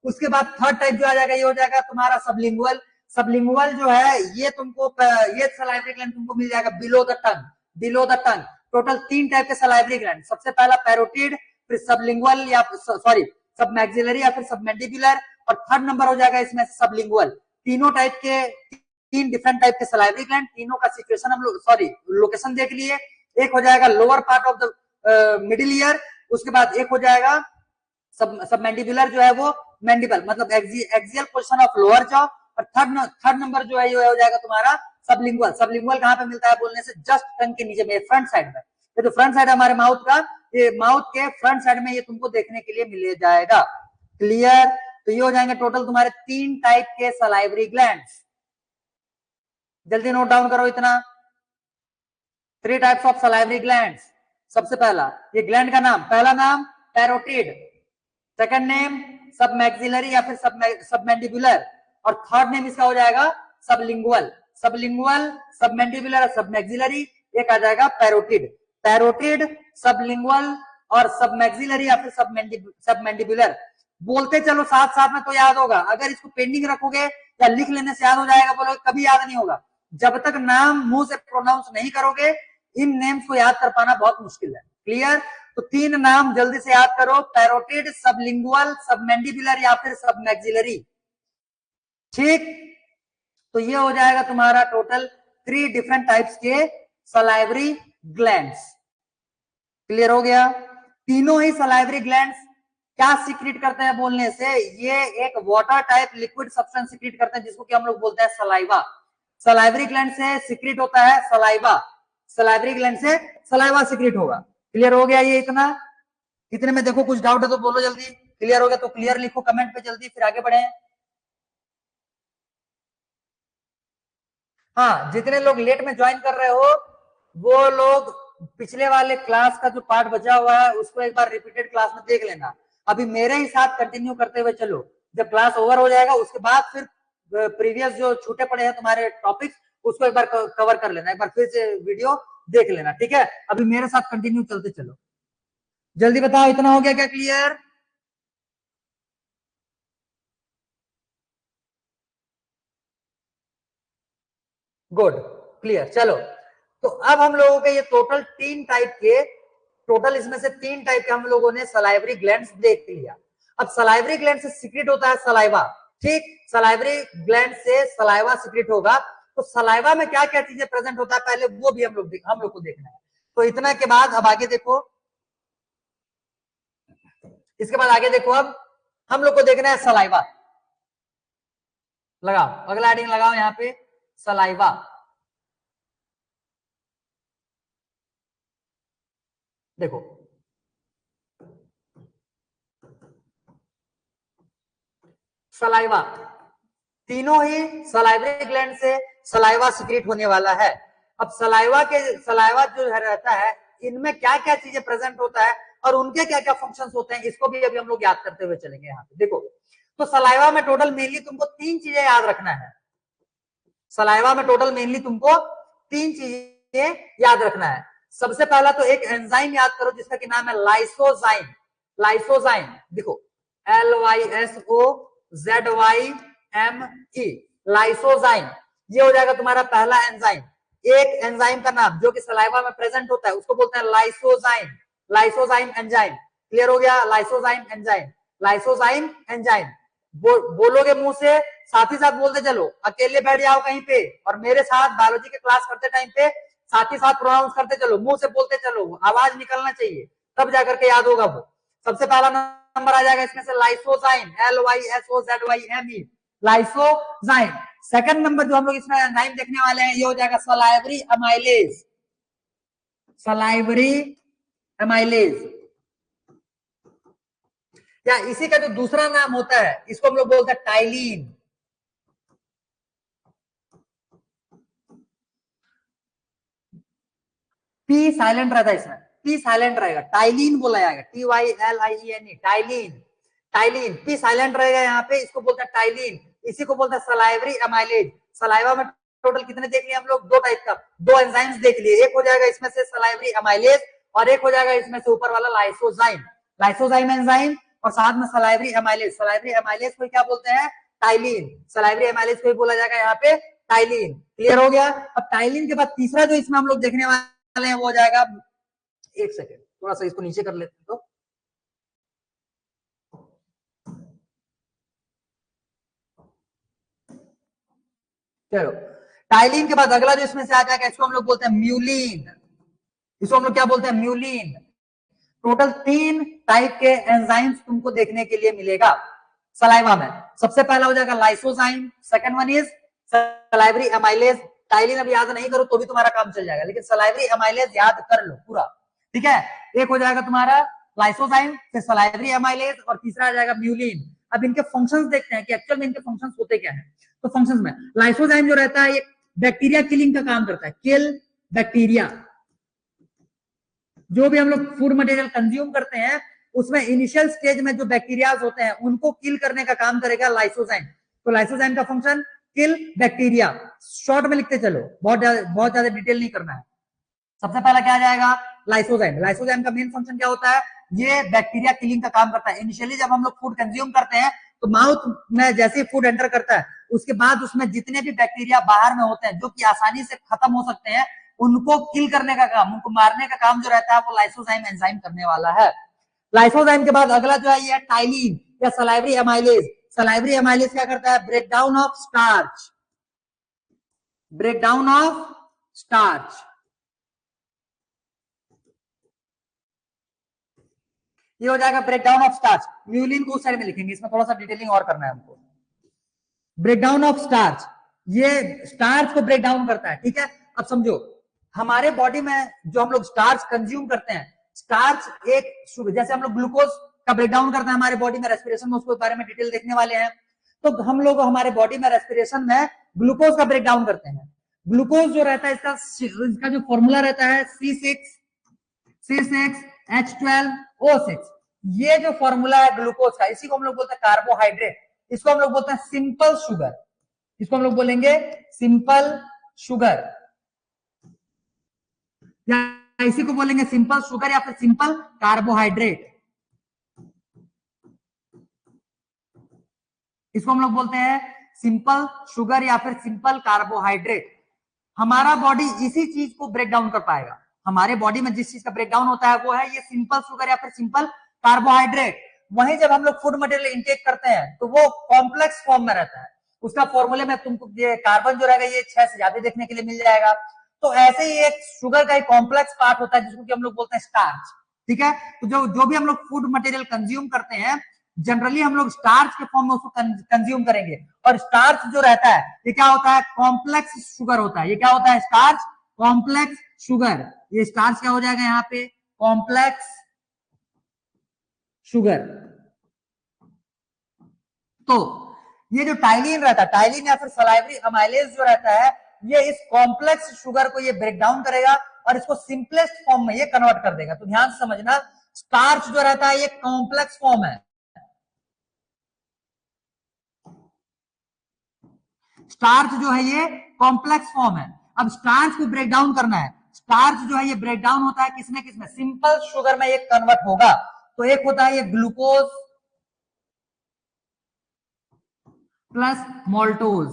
Speaker 1: उसके बाद थर्ड टाइप जो आ जाएगा ये हो जाएगा तुम्हारा सबलिंगुअल। सबलिंगुअल जो है ये तुमको, ये सलाइवरी ग्लैंड तुमको मिल जाएगा below the tongue, below the tongue. Total 3 type के सलाइवरी ग्लैंड, सबसे पहला पैरोटिड, फिर सबलिंगुअल या सॉरी सब मैक्सिलरी या फिर सब मैंडिबुलर, और थर्ड नंबर हो जाएगा इसमें सबलिंगुअल। तीनों टाइप के, 3 डिफरेंट टाइप के सलाइवरी ग्लैंड, तीनों का सिचुएशन हम लोग सॉरी लोकेशन देख लिए। एक हो जाएगा lower part of the middle ear, उसके बाद एक हो जाएगा सब मैंडिबुलर जो है वो मैंडिबल, मतलब axial position of lower jaw. और थर्ड नंबर जो है ये हो जाएगा तुम्हारा सबलिंगुअल। सबलिंगुअल कहां पे मिलता है बोलने से, जस्ट टंग के नीचे में, फ्रंट साइड में। ये जो फ्रंट साइड है हमारे माउथ का, ये माउथ के फ्रंट साइड में ये तुमको देखने के लिए मिल जाएगा। क्लियर, तो ये हो जाएंगे टोटल तुम्हारे 3 टाइप के सलाइवरी ग्लैंड्स। जल्दी नोट डाउन करो इतना, 3 टाइप्स ऑफ सलाइवरी ग्लैंड्स। सबसे पहला ये ग्लैंड का नाम, पहला नाम पैरोटिड, सेकंड नेम सब मैक्सिलरी या फिर सब मैंडिबुलर, और थर्ड नेम इसका हो जाएगा सबलिंगुअल। सबलिंगुअल, सब मैंडिबुलर और सब मैक्सिलरी, एक आ जाएगा पैरोटिड। पैरोटिड, सबलिंगुअल और सब मैक्सिलरी या फिर सब मैंडिबुलर। बोलते चलो साथ साथ में तो याद होगा, अगर इसको पेंडिंग रखोगे या लिख लेने से याद हो जाएगा, बोलो कभी याद नहीं होगा। जब तक नाम मुंह से प्रोनाउंस नहीं करोगे इन नेम्स को याद कर पाना बहुत मुश्किल है। क्लियर, तो 3 नाम जल्दी से याद करो, पैरोटिड, सबलिंगुअल, सब मैंडिबुलर या फिर सब मैक्सिलरी। ठीक, तो ये हो जाएगा तुम्हारा टोटल 3 डिफरेंट टाइप्स के सलाइवरी ग्लैंड्स। क्लियर हो गया। तीनों ही सलाइवरी ग्लैंड्स क्या सीक्रेट करते हैं बोलने से, ये एक water type liquid substance secret करते हैं जिसको कि हम लोग बोलते हैं सलाइवा। सलाइवरी ग्लैंड से सीक्रेट होता है सलाइवा। सलाइवरी ग्लैंड से सलाइवा सीक्रेट होगा। क्लियर हो गया ये इतना? इतने में देखो कुछ डाउट है तो बोलो जल्दी। क्लियर हो गया तो क्लियर लिखो कमेंट पे जल्दी, फिर आगे बढ़े। हाँ, जितने लोग लेट में ज्वाइन कर रहे हो वो लोग पिछले वाले क्लास का जो पार्ट बचा हुआ है उसको एक बार रिपीटेड क्लास में देख लेना। अभी मेरे ही साथ कंटिन्यू करते हुए चलो, जब क्लास ओवर हो जाएगा उसके बाद फिर प्रीवियस जो छूटे पड़े हैं तुम्हारे टॉपिक्स उसको एक बार कवर कर लेना, एक बार फिर से वीडियो देख लेना, ठीक है? अभी मेरे साथ कंटिन्यू चलते चलो। जल्दी बताओ, इतना हो गया क्या क्लियर? Good, clear. चलो, तो अब हम लोगों के ये टोटल तीन टाइप के, टोटल इसमें से तीन टाइप के हम लोगों ने सलाइवरी ग्लैंड्स देख लिया। अब सलाइवरी ग्लैंड से सीक्रेट होता है सलाइवा, ठीक? सलाइवरी ग्लैंड से सलाइवा सीक्रेट होगा। तो सलाइवा में क्या क्या चीजें प्रेजेंट होता है पहले वो भी हम लोग को देखना है। तो इतना के बाद अब आगे देखो, इसके बाद आगे देखो, अब हम लोग को देखना है सलाइवा। लगाओ अगला हेडिंग, लगाओ यहाँ पे सलाइवा। देखो सलाइवा, तीनों ही सलाइवरी ग्लैंड से सलाइवा सीक्रेट होने वाला है। अब सलाइवा जो रहता है इनमें क्या क्या चीजें प्रेजेंट होता है और उनके क्या क्या फंक्शंस होते हैं इसको भी अभी हम लोग याद करते हुए चलेंगे। यहाँ पे देखो, तो सलाइवा में टोटल मेनली तुमको तीन चीजें याद रखना है। सलाइवा में टोटल मेनली तुमको तीन चीजें याद रखना है। सबसे पहला तो एक एंजाइम याद करो जिसका कि नाम है लाइसोजाइम। लाइसोजाइम देखो, LYSOZYME, लाइसोजाइम, ये हो जाएगा तुम्हारा पहला एंजाइम। एक एंजाइम का नाम जो कि सलाइवा में प्रेजेंट होता है उसको बोलते हैं लाइसोजाइम, लाइसोजाइम एंजाइम। क्लियर हो गया? Lysozyme enzyme, lysozyme enzyme. बोलोगे मुंह से, साथ ही साथ बोलते चलो। अकेले बैठ जाओ कहीं पे और मेरे साथ बायोलॉजी के क्लास करते टाइम पे साथ ही साथ प्रोनाउंस करते चलो, मुंह से बोलते चलो, आवाज निकलना चाहिए तब जाकर के याद होगा वो। सबसे पहला नंबर आ जाएगा इसमें से lysozyme, LYSOZYME, lysozyme. Second number जो हम लोग इसमें एंजाइम देखने वाले हैं ये हो जाएगा सलाइवरी अमाइलेज, सलाइवरी अमाइलेज। या इसी का जो दूसरा नाम होता है इसको हम लोग बोलते हैं टाइलिन। पी साइलेंट रहता है इसमें, पी साइलेंट रहेगा, टाइलिन बोला जाएगा, TYLIENE, ptyalin. Ptyalin, P silent रहेगा यहाँ पे, इसको बोलते हैं टाइलिन। इसी को बोलते हैं सलाइवरी अमाइलेज। सलाइवा में टोटल कितने देख लिए हम लोग? दो टाइप का, दो एंजाइम्स देख लिए। एक हो जाएगा इसमें से सलाइवरी अमाइलेज और एक हो जाएगा इसमें से ऊपर वाला लाइसोजाइम, लाइसोजाइम एंजाइम और साथ में सलाइवरी अमाइलेज। सलाइवरी अमाइलेज को क्या बोलते हैं? टाइलिन। सलाइवरी अमाइलेज को बोला जाएगा यहाँ पे टाइलिन। क्लियर हो गया? अब टाइलिन के बाद तीसरा जो इसमें हम लोग देखने वाले हैं वो हो जाएगा, एक सेकेंड थोड़ा सा इसको नीचे कर लेते हैं। तो चलो, टाइलिन के बाद अगला जो इसमें से आ जाएगा इसको हम लोग बोलते हैं म्यूलिन। इसको हम लोग क्या बोलते हैं? म्यूलिन। टोटल तीन टाइप के एंजाइम्स तुमको देखने के लिए मिलेगा सलाइवा में। सबसे पहला हो जाएगा lysozyme, second one is salivary amylase. Ptyalin अब याद नहीं करो तो भी तुम्हारा काम चल जाएगा, लेकिन सलाइवरी अमाइलेज याद कर लो पूरा, ठीक है? एक हो जाएगा तुम्हारा लाइसोजाइम, फिर सलाइवरी अमाइलेज और तीसरा आ जाएगा म्यूलिन। अब इनके फंक्शंस देखते हैं कि एक्चुअल में इनके फंक्शंस होते क्या है। तो फंक्शंस में लाइसोजाइम जो रहता है ये बैक्टीरिया किलिंग का काम करता है, किल बैक्टीरिया। जो भी हम लोग फूड मटेरियल कंज्यूम करते हैं उसमें इनिशियल स्टेज में जो बैक्टीरिया होते हैं उनको किल करने का काम करेगा लाइसोजाइम। तो लाइसोजाइम का फंक्शन किल बैक्टीरिया। शॉर्ट में लिखते चलो, बहुत ज्यादा डिटेल नहीं करना है। सबसे पहला क्या आ जाएगा? लाइसोजाइम। लाइसोजाइम का मेन फंक्शन क्या होता है? ये बैक्टीरिया किलिंग का काम करता है। इनिशियली जब हम लोग फूड कंज्यूम करते हैं तो माउथ में जैसे ही फूड एंटर करता है उसके बाद उसमें जितने भी बैक्टीरिया बाहर में होते हैं जो कि आसानी से खत्म हो सकते हैं उनको किल करने का काम, उनको मारने का काम जो रहता है वो लाइसोजाइम एंजाइम करने वाला है। लाइसोजाइम के बाद अगला जो है ये टाइलिन या सलाइवरी अमाइलेज। सलाइवरी अमाइलेज क्या करता है? Breakdown of starch, breakdown of starch. ये हो जाएगा ब्रेकडाउन ऑफ स्टार्च। म्यूलिन को उस साइड में लिखेंगे, इसमें थोड़ा सा डिटेलिंग और करना है हमको। ब्रेकडाउन ऑफ स्टार्च, ये स्टार्च को ब्रेक डाउन करता है, ठीक है? अब समझो, हमारे बॉडी में जो हम लोग स्टार्च कंज्यूम करते हैं, स्टार्च एक शुगर, जैसे हम लोग ग्लूकोज का ब्रेकडाउन करते हैं हमारे बॉडी में रेस्पिरेशन में, उसके बारे में डिटेल देखने वाले हैं। तो हम लोग हमारे बॉडी में रेस्पिरेशन में ग्लूकोज का ब्रेकडाउन करते हैं। ग्लूकोज जो रहता है इसका जो फॉर्मूला रहता है C6H12O6। ये जो फॉर्मूला है ग्लूकोज का, इसी को हम लोग बोलते हैं कार्बोहाइड्रेट, इसको हम लोग बोलते हैं सिंपल शुगर, इसको हम लोग बोलेंगे सिंपल शुगर, या इसी को बोलेंगे सिंपल शुगर या फिर सिंपल कार्बोहाइड्रेट। इसको हम लोग बोलते हैं सिंपल शुगर या फिर सिंपल कार्बोहाइड्रेट। हमारा बॉडी इसी चीज को ब्रेक डाउन कर पाएगा। हमारे बॉडी में जिस चीज का ब्रेकडाउन होता है वो है ये सिंपल शुगर या फिर सिंपल कार्बोहाइड्रेट। वहीं जब हम लोग फूड मटेरियल इंटेक करते हैं तो वो कॉम्प्लेक्स फॉर्म में रहता है। उसका फॉर्मूले में तुमको ये कार्बन जो रहेगा ये 6 से ज्यादा देखने के लिए मिल जाएगा। तो ऐसे ही एक शुगर का एक कॉम्प्लेक्स पार्ट होता है जिसको कि हम लोग बोलते हैं स्टार्च। ठीक है, तो जो भी हम लोग फूड मटेरियल कंज्यूम करते हैं जनरली हम लोग स्टार्च के फॉर्म में उसको कंज्यूम करेंगे। और स्टार्च जो रहता है ये क्या होता है, कॉम्प्लेक्स शुगर होता है। ये क्या होता है, स्टार्च कॉम्प्लेक्स शुगर। ये स्टार्च क्या हो जाएगा यहाँ पे, कॉम्प्लेक्स शुगर। तो ये जो टाइलिन रहता है, टाइलिन या फिर सलाइवरी अमाइलेज जो रहता है, ये इस कॉम्प्लेक्स शुगर को ये ब्रेक डाउन करेगा और इसको सिंपलेस्ट फॉर्म में ये कन्वर्ट कर देगा। तो ध्यान से समझना, स्टार्च जो रहता है ये कॉम्प्लेक्स फॉर्म है, स्टार्च जो है ये कॉम्प्लेक्स फॉर्म है। अब स्टार्च को ब्रेक डाउन करना है। स्टार्च जो है ये ब्रेक डाउन होता है किसमें किसमें, सिंपल शुगर में ये कन्वर्ट होगा। तो एक होता है ये ग्लूकोज प्लस मोल्टोज।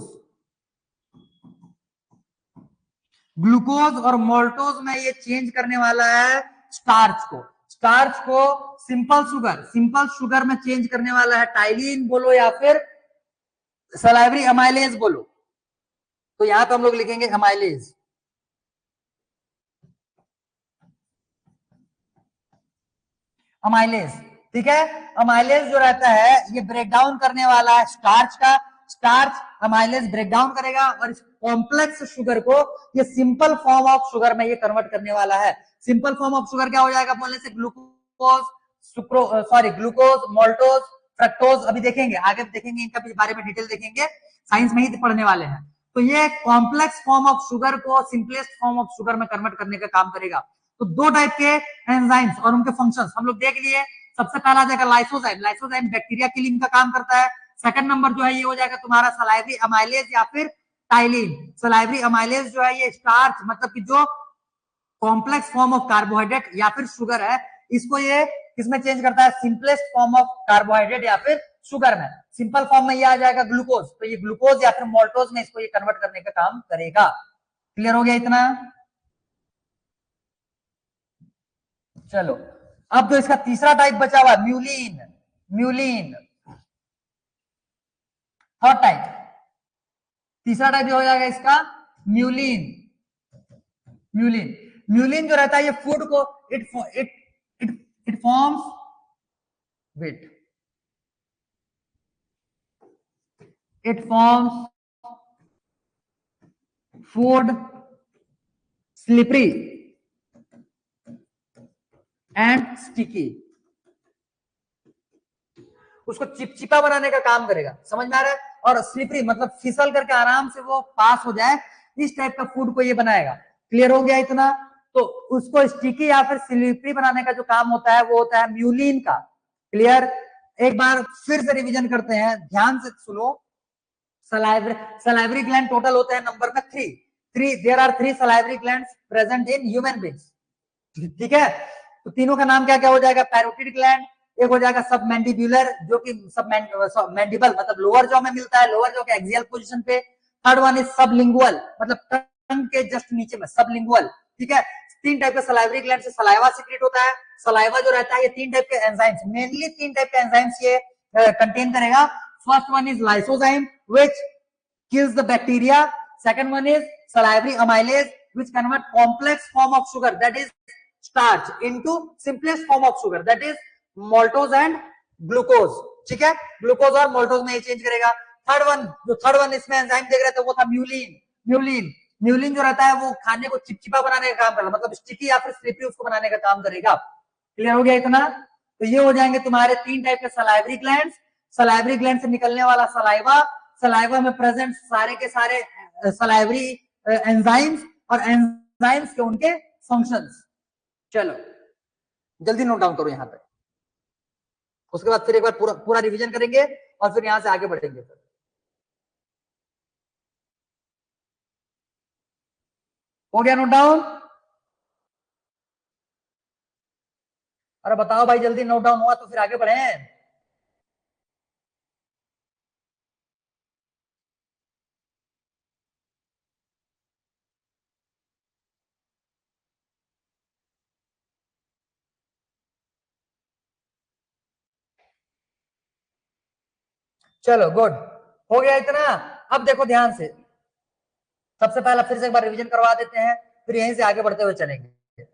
Speaker 1: ग्लूकोज और मोल्टोज में ये चेंज करने वाला है स्टार्च को। स्टार्च को सिंपल शुगर में चेंज करने वाला है टाइलिन बोलो या फिर सलाइवरी अमाइलेज बोलो। तो यहां पे हम लोग लिखेंगे अमाइलेज। अमाइलेज, ठीक है। अमाइलेज जो रहता है ये ब्रेक डाउन करने वाला है स्टार्च का। स्टार्च अमाइलेज ब्रेक डाउन करेगा और इस कॉम्प्लेक्स शुगर को ये सिंपल फॉर्म ऑफ शुगर में ये कन्वर्ट करने वाला है। सिंपल फॉर्म ऑफ शुगर क्या हो जाएगा बोलने से, ग्लूकोज ग्लूकोज, मोल्टोज, फ्रक्टोज। अभी देखेंगे, आगे देखेंगे, इनका बारे में डिटेल देखेंगे, साइंस में ही पढ़ने वाले हैं। तो ये कॉम्प्लेक्स फॉर्म ऑफ शुगर को सिंपलेस्ट फॉर्म ऑफ शुगर में कन्वर्ट करने का काम करेगा। तो दो टाइप के एंजाइम्स और उनके फंक्शंस हम लोग देख लिए। सबसे पहला आ जाएगा लाइसोजाइम। लाइसोजाइम बैक्टीरिया किलिंग का काम करता है। सेकंड नंबर जो है ये हो जाएगा तुम्हारा सलाइवरी अमाइलेज या फिर टाइलिन। सलाइवरी अमाइलेज जो है ये स्टार्च मतलब कि जो कॉम्प्लेक्स फॉर्म ऑफ कार्बोहाइड्रेट या फिर शुगर है, इसको ये किसमें चेंज करता है, सिंपलेस्ट फॉर्म ऑफ कार्बोहाइड्रेट या फिर शुगर में। सिंपल फॉर्म में ये आ जाएगा ग्लूकोज, तो ये ग्लूकोज या फिर मोल्टोज में इसको ये कन्वर्ट करने का काम करेगा। क्लियर हो गया इतना? चलो, अब तो इसका तीसरा टाइप बचा हुआ म्यूलिन। म्यूलिन थर्ड टाइप। तीसरा टाइप हो जाएगा इसका म्यूलिन। म्यूलिन म्यूलिन जो रहता है ये फूड को it forms wet it forms food slippery and sticky. उसको चिपचिपा बनाने का काम करेगा, समझ में आ रहा है? और स्लिपरी मतलब फिसल करके आराम से वो पास हो जाए, इस टाइप का फूड को ये बनाएगा। क्लियर हो गया इतना? तो उसको स्टिकी या फिर स्लिपरी बनाने का जो काम होता है वो होता है म्यूलिन का। क्लियर? एक बार फिर से रिवीजन करते हैं, ध्यान से सुनो। सलाइवरी ग्लैंड टोटल होते हैं नंबर में 3। There are 3 salivary glands present in human beings. ठीक है, तो तीनों का नाम क्या क्या हो जाएगा, पैरोटिड ग्लैंड, एक हो जाएगा सब मैंडिबुलर जो कि सब मैंडिबल मतलब लोअर जॉ में मिलता है, लोअर जॉ के एक्सियल पोजीशन पे। थर्ड वन इज सबलिंगुअल मतलब टंग के जस्ट नीचे में, सबलिंगुअल। ठीक है, 3 टाइप के सलाइवरी ग्लैंड से सलाइवा सीक्रेट होता है। सलाइवा जो रहता है ये 3 टाइप के एंजाइम्स, मेनली 3 टाइप के एंजाइम्स ये कंटेन करेगा। First one is lysozyme which kills the bacteria. Second one is salivary amylase which convert complex form of sugar that is starch into simplest form of sugar that is maltose and glucose. ठीक है, glucose और मोल्टोज में ये change करेगा। Third one इसमें enzyme देख रहे थे वो था म्यूलिन। म्यूलिन म्यूलिन जो रहता है वो खाने को चिपचिपा बनाने का काम करेगा, मतलब स्टिकी या फिर स्लिपरी उसको बनाने का काम करेगा। क्लियर हो गया इतना? तो ये हो जाएंगे तुम्हारे 3 टाइप के सलाइवरी ग्लैंड्स। सलाइवरी ग्लैंड से निकलने वाला सलाइवा, सलाइवा में प्रेजेंट सारे के सारे सलाइवरी एंजाइम्स और एंजाइम्स के उनके फंक्शंस। चलो जल्दी नोट डाउन करो यहाँ पे, उसके बाद फिर एक बार पूरा पूरा रिवीजन करेंगे और फिर यहां से आगे बढ़ेंगे। हो गया नोट डाउन? अरे बताओ भाई, जल्दी नोट डाउन हुआ तो फिर आगे बढ़े। चलो गुड, हो गया इतना। अब देखो ध्यान से, सबसे पहला फिर से एक बार रिवीजन करवा देते हैं, फिर यहीं से आगे बढ़ते हुए चलेंगे।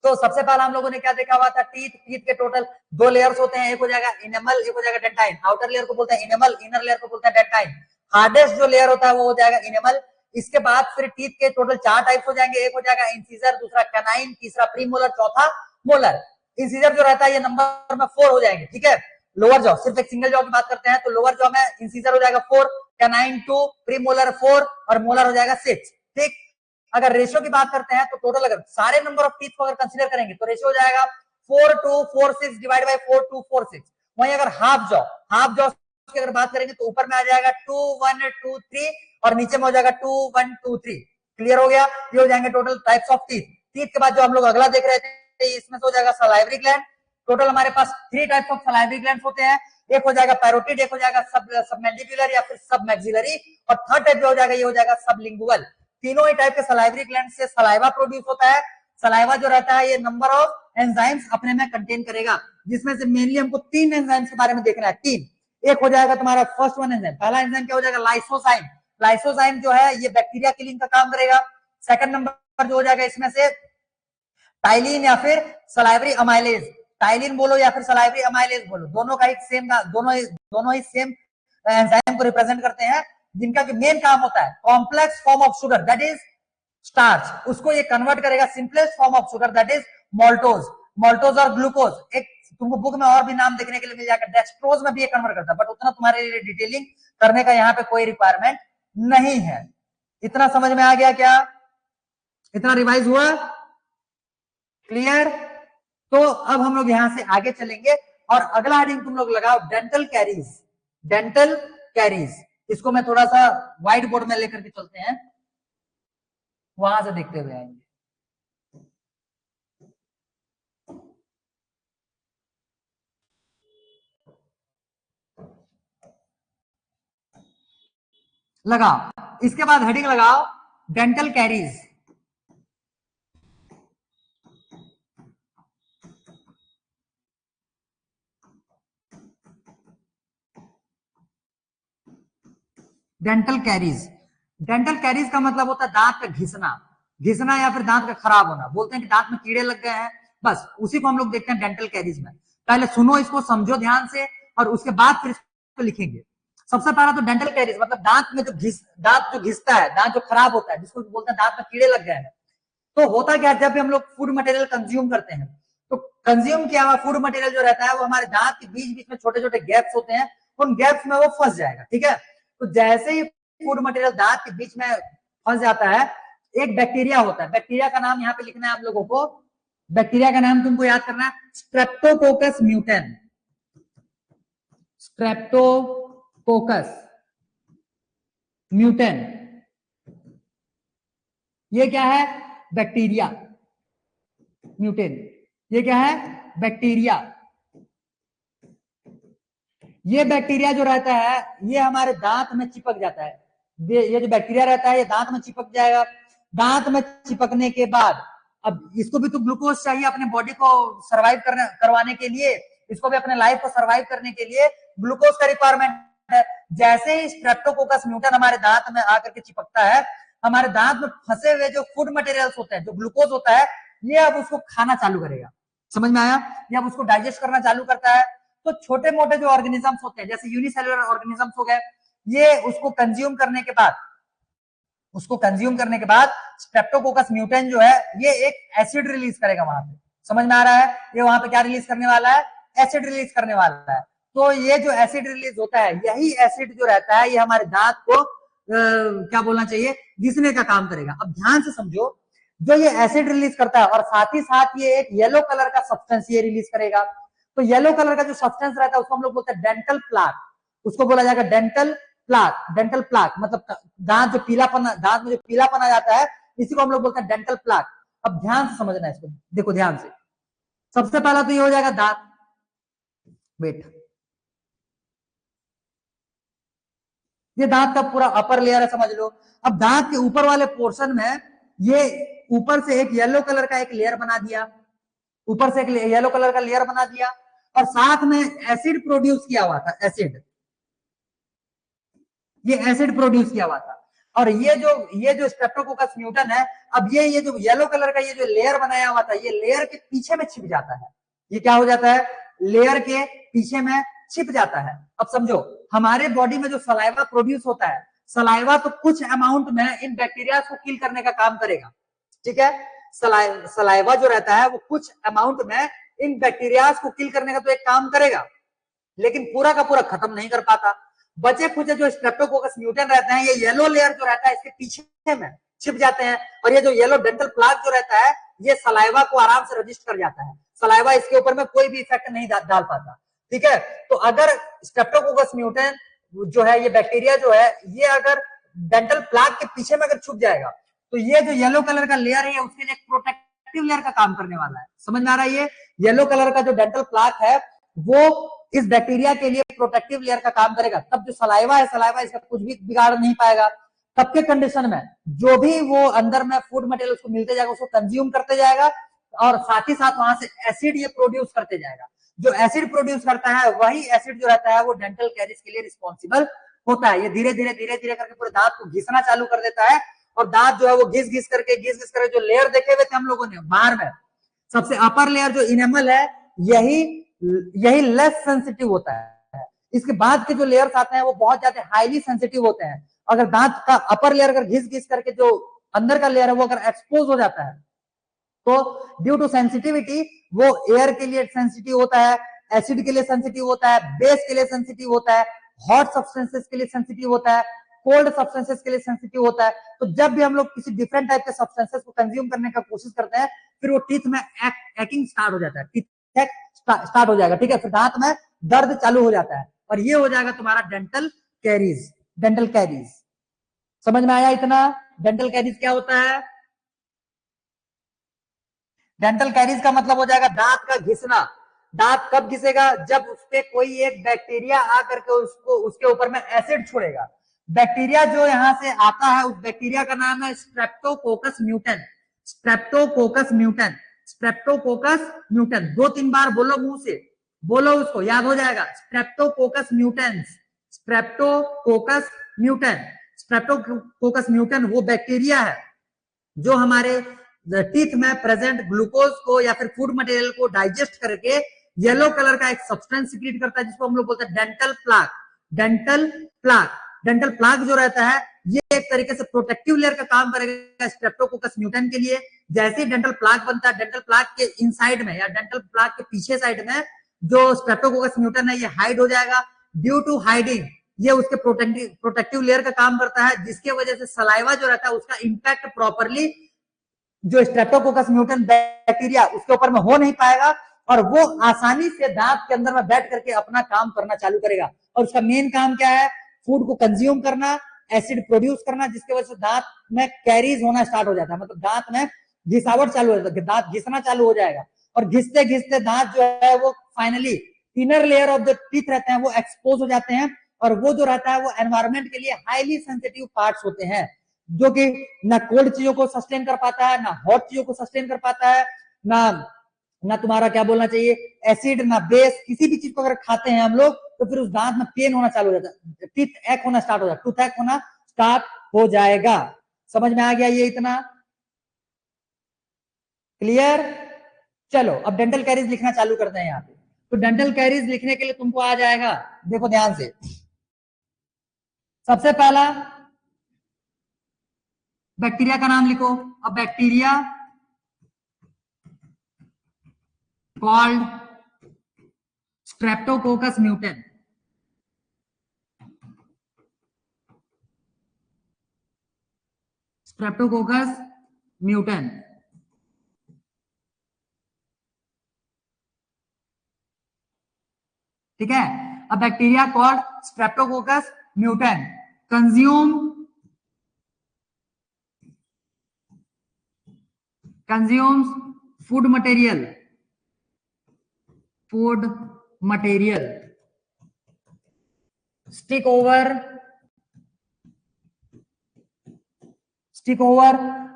Speaker 1: तो सबसे पहला हम लोगों ने क्या देखा हुआ था, टीथ। टीथ के टोटल 2 लेयर्स होते हैं, एक हो जाएगा इनेमल, एक हो जाएगा डेंटाइन। आउटर लेयर को बोलते हैं इनेमल, इनर लेयर को बोलते हैं डेंटाइन। हार्डेस्ट जो लेयर होता है वो हो जाएगा इनेमल। इसके बाद फिर टीथ के टोटल 4 टाइप्स हो जाएंगे, एक हो जाएगा इंसीजर, दूसरा कैनाइन, तीसरा प्रीमोलर, चौथा मोलर। इंसीजर जो रहता है ये नंबर में 4 हो जाएंगे, ठीक है। लोअर जॉ, सिर्फ एक सिंगल जॉ की बात करते हैं तो लोअर जॉ में इंसीजर हो जाएगा 4, कैनाइन 2, प्रीमोलर 4 और मोलर हो जाएगा 6, ठीक। अगर रेशियो की बात करते हैं तो टोटल अगर सारे नंबर ऑफ टीथ को अगर कंसीडर करेंगे तो रेशियो हो जाएगा 4:2:4:6 डिवाइड बाय 4:2:4:6। वहीं अगर हाफ जॉ की अगर बात करेंगे तो ऊपर में आ जाएगा 2:1:2:3 और नीचे में हो जाएगा 2:1:2:3। क्लियर हो गया? ये हो जाएंगे total types of teeth. Teeth के बाद जो हम लोग अगला देख रहे थे इसमें तो हो जाएगा सलाइवरी ग्लैंड। टोटल हमारे पास 3 टाइप्स ऑफ सलाइवरी ग्लैंड होते हैं, एक हो जाएगा पैरोटिड, एक हो जाएगा सबमैंडिबुलर या फिर सबमैक्सिलरी, और थर्ड टाइप जो हो जाएगा ये हो जाएगा सबलिंगुअल। तीनों ही टाइप के सलाइवरी ग्लैंड से सलाइवा प्रोड्यूस होता है। सलाइवा जो रहता है ये नंबर ऑफ एंजाइम्स अपने में कंटेन करेगा, जिसमें से मेनली हमको 3 एंजाइम्स के बारे में देखना है। 3, एक हो जाएगा तुम्हारा फर्स्ट वन एंजाइम, पहला एंजाइम क्या हो जाएगा, लाइसोजाइम। लाइसोजाइम जो है ये बैक्टीरिया किलिंग का काम करेगा। सेकंड नंबर जो हो जाएगा इसमें से टाइलिन या फिर सलाइवरी अमाइलेज। टाइलिन बोलो या फिर सलाइवरी अमाइलेज बोलो, दोनों का एक सेम, दोनों ही सेम एंजाइम को रिप्रेजेंट करते हैं, जिनका कि मेन काम होता है complex form of sugar that is starch, उसको ये कन्वर्ट करेगा simplest form of sugar that is maltose. Maltose और ग्लूकोज एक तुमको बुक में और भी नाम देखने के लिए मिल जाएगा, डेक्सट्रोज में भी ये कन्वर्ट करता है, बट उतना तुम्हारे लिए डिटेलिंग करने का यहाँ पे कोई रिक्वायरमेंट नहीं है। इतना समझ में आ गया क्या? इतना रिवाइज हुआ? क्लियर? तो अब हम लोग यहां से आगे चलेंगे और अगला हेडिंग तुम लोग लगाओ डेंटल कैरीज। डेंटल कैरीज, इसको मैं थोड़ा सा व्हाइट बोर्ड में लेकर के चलते हैं, वहां से देखते हुए आएंगे। लगाओ, इसके बाद हेडिंग लगाओ dental caries. Dental caries, dental caries का मतलब होता है दांत का घिसना, घिसना या फिर दांत का खराब होना। बोलते हैं कि दांत में कीड़े लग गए हैं, बस उसी को हम लोग देखते हैं डेंटल कैरीज में। पहले सुनो इसको, समझो ध्यान से, और उसके बाद फिर इसको लिखेंगे। सबसे पहला तो डेंटल कैरीज मतलब दांत में जो दांत जो घिसता है, दांत जो खराब होता है, जिसको बोलते हैं दांत में कीड़े लग गए हैं। तो होता क्या है, जब भी हम लोग फूड मटेरियल कंज्यूम करते हैं तो कंज्यूम किया हुआ फूड मटेरियल जो रहता है वो हमारे दांत के बीच बीच में छोटे छोटे गैप्स होते हैं, उन गैप्स में वो फंस जाएगा, ठीक है। तो जैसे ही फूड मटेरियल दांत के बीच में फंस जाता है, एक बैक्टीरिया होता है, बैक्टीरिया का नाम यहाँ पे लिखना है आप लोगों को, बैक्टीरिया का नाम तुमको याद करना है, स्ट्रेप्टोकोकस म्यूटेन। स्ट्रेप्टोकोकस म्यूटेन, ये क्या है, बैक्टीरिया। म्यूटेन ये क्या है, बैक्टीरिया। ये बैक्टीरिया जो रहता है ये हमारे दांत में चिपक जाता है, ये जो बैक्टीरिया रहता है ये दांत में चिपक जाएगा। दांत में चिपकने के बाद अब इसको भी तो ग्लूकोज चाहिए अपने बॉडी को सर्वाइव करवाने के लिए, इसको भी अपने लाइफ को सर्वाइव करने के लिए ग्लूकोज का रिक्वायरमेंट है। जैसे ही स्ट्रेप्टोकोकस म्यूटेन हमारे दांत में आकर के चिपकता है, हमारे दांत में फंसे हुए जो फूड मटेरियल्स होते हैं, जो ग्लूकोज होता है, ये अब उसको खाना चालू करेगा। समझ में आया? ये अब उसको डाइजेस्ट करना चालू करता है। तो छोटे मोटे जो ऑर्गेनिजम्स होते हैं जैसे यूनिसेलुलर ऑर्गेनिजम्स हो गए, ये उसको कंज्यूम करने के बाद उसको कंज्यूम करने के बाद स्ट्रेप्टोकोकस म्यूटेंट जो है ये एक एसिड रिलीज करेगा वहां पे, समझ में आ रहा है? ये वहां पे क्या रिलीज करने वाला है? एसिड रिलीज करने वाला है। तो ये जो एसिड रिलीज होता है, यही एसिड जो रहता है ये हमारे दांत को क्या बोलना चाहिए, घिसने का काम करेगा। अब ध्यान से समझो, जो ये एसिड रिलीज करता है और साथ ही साथ ये एक येलो कलर का सब्सटेंस ये रिलीज करेगा। तो येलो कलर का जो सब्सटेंस रहता है उसको हम लोग बोलते हैं डेंटल प्लाक, उसको बोला जाएगा डेंटल प्लाक। डेंटल प्लाक मतलब दांत जो पीलापन, दांत में जो पीलापन आ जाता है इसी को हम लोग बोलते हैं डेंटल प्लाक। अब ध्यान से समझना है इसको, देखो ध्यान से। सबसे पहला तो ये हो जाएगा दांत, वेट, ये दांत का पूरा अपर लेयर है समझ लो। अब दांत के ऊपर वाले पोर्शन में ये ऊपर से एक येलो कलर का एक लेयर बना दिया, ऊपर से एक येलो कलर का लेयर बना दिया और साथ में एसिड प्रोड्यूस किया हुआ था, एसिड, ये एसिड प्रोड्यूस किया हुआ था। और ये जो स्ट्रेप्टोकोकस म्यूटन है, अब ये जो येलो कलर का ये जो लेयर बनाया हुआ था ये लेयर के पीछे में छिप जाता है। ये क्या हो जाता है? लेयर के पीछे में छिप जाता है। अब समझो, हमारे बॉडी में जो सलाइवा प्रोड्यूस होता है, सलाइवा तो कुछ अमाउंट में इन बैक्टीरिया को किल करने का काम करेगा, ठीक है? सलाइवा जो रहता है वो कुछ अमाउंट में इन बैक्टीरिया को किल करने का तो एक काम करेगा, लेकिन पूरा का पूरा खत्म नहीं कर पाता। बचे खुचे जो स्ट्रेप्टोकोकस म्यूटेंट रहते हैं, ये येलो लेयर जो रहता है इसके पीछे में छिप जाते हैं और ये जो येलो डेंटल प्लाक जो रहता है ये सलाइवा को आराम से रजिस्ट कर जाता है। सलाइवा इसके ऊपर में कोई भी इफेक्ट नहीं डाल पाता, ठीक है? तो अगर स्ट्रेप्टोकोकस म्यूटेंट जो है, ये बैक्टीरिया जो है, ये अगर डेंटल प्लाक के पीछे में अगर छुप जाएगा तो ये जो येलो कलर का लेयर है उसके लिए एक प्रोटेक्टिव लेयर का काम करने वाला है। समझ में आ रहा है? ये येलो कलर का जो डेंटल प्लाक है वो इस बैक्टीरिया के लिए प्रोटेक्टिव लेयर का काम करेगा। तब जो सलाइवा है, सलाइवा इसका कुछ भी बिगाड़ नहीं पाएगा। तब के कंडीशन में जो भी वो अंदर में फूड मटेरियल उसको मिलते जाएगा उसको कंज्यूम करते जाएगा और साथ ही साथ वहां से एसिड ये प्रोड्यूस करते जाएगा। जो एसिड प्रोड्यूस करता है वही एसिड जो रहता है वो डेंटल कैरीज के लिए रिस्पॉन्सिबल होता है। ये धीरे धीरे करके पूरे दांत को घिसना चालू कर देता है और दांत जो है वो घिस घिस करके जो लेयर देखे हुए थे हम लोगों ने बाहर में, सबसे अपर लेयर जो इनेमल है यही लेस सेंसिटिव होता है। इसके बाद के जो लेयर्स आते हैं वो बहुत ज्यादा हाईली सेंसिटिव होते हैं। अगर दांत का अपर लेयर अगर घिस घिस करके जो अंदर का लेयर है वो अगर एक्सपोज हो जाता है तो ड्यू टू सेंसिटिविटी वो एयर के लिए सेंसिटिव होता है, एसिड के लिए सेंसिटिव होता है, बेस के लिए सेंसिटिव होता है, हॉट सब्सटेंसेस के लिए सेंसिटिव होता है, कोल्ड सब्सटेंसेस के लिए सेंसिटिव होता है। तो जब भी हम लोग किसी डिफरेंट टाइप के सब्सटेंसेस को कंज्यूम करने का कोशिश करते हैं फिर वो टीथ में एक्टिंग स्टार्ट हो जाता है, टीथ स्टार्ट हो जाएगा, ठीक है? फिर दांत में दर्द चालू हो जाता है और ये हो जाएगा तुम्हारा डेंटल कैरीज। डेंटल कैरीज समझ में आया इतना? डेंटल कैरीज क्या होता है? डेंटल कैरीज का मतलब हो जाएगा दांत का घिसना। दांत कब घिसेगा? जब उसपे कोई एक बैक्टीरिया आकर के उसको उसके ऊपर में एसिड छोड़ेगा। बैक्टीरिया जो यहां से आता है उस बैक्टीरिया का नाम है Streptococcus mutant. Streptococcus mutant, Streptococcus mutant, 2-3 बार बोलो, मुंह से बोलो, उसको याद हो जाएगा। Streptococcus mutans, Streptococcus mutant. Streptococcus mutant वो बैक्टीरिया है जो हमारे टीथ में प्रेजेंट ग्लूकोज को या फिर फूड मटेरियल को डाइजेस्ट करके येलो कलर का एक सब्सटेंस सिक्रीट करता है जिसको हम लोग बोलते हैं dental plaque. Dental plaque, dental plaque जो रहता है ये एक तरीके से प्रोटेक्टिव लेयर का काम करेगा स्ट्रेप्टोकोकस म्यूटेंट के लिए। जैसे ही डेंटल प्लाक बनता है, डेंटल प्लाक के इनसाइड में या डेंटल प्लाक के पीछे साइड में जो स्ट्रेप्टोकोकस म्यूटेंट है ये हाइड हो जाएगा। ड्यू टू हाइडिंग ये उसके प्रोटेक्टिव लेयर का काम करता है जिसके वजह से सलाइवा जो रहता है उसका इंपैक्ट प्रॉपरली जो स्ट्रेप्टोकोकस म्यूटेंट बैक्टीरिया उसके ऊपर में हो नहीं पाएगा और वो आसानी से दांत के अंदर में बैठ करके अपना काम करना चालू करेगा। और उसका मेन काम क्या है? फूड को कंज्यूम करना, एसिड प्रोड्यूस करना, जिसकी वजह से दांत में कैरीज होना स्टार्ट हो जाता है, मतलब दांत में घिसावट चालू हो जाता है, दांत घिसना चालू हो जाएगा और घिसते घिसते दांत जो है वो finally inner layer of the teeth रहते हैं वो एक्सपोज हो जाते हैं और वो जो रहता है वो एनवायरमेंट के लिए हाईली सेंसिटिव पार्ट्स होते हैं जो कि ना कोल्ड चीजों को सस्टेन कर पाता है, ना हॉट चीजों को सस्टेन कर पाता है, ना तुम्हारा क्या बोलना चाहिए एसिड, ना बेस। किसी भी चीज को अगर खाते हैं हम लोग तो फिर उस दांत में पेन होना चालू हो जाता है, टीथ एक होना स्टार्ट हो जाता है, टूथ एक होना स्टार्ट हो जाएगा। समझ में आ गया ये इतना? क्लियर? चलो अब डेंटल कैरीज लिखना चालू करते हैं यहाँ पे। तो डेंटल कैरीज लिखने के लिए तुमको आ जाएगा, देखो ध्यान से। सबसे पहला बैक्टीरिया का नाम लिखो। अब bacteria called streptococcus mutans, streptococcus mutans. ठीक है, अब bacteria called streptococcus mutans consumes food material stick over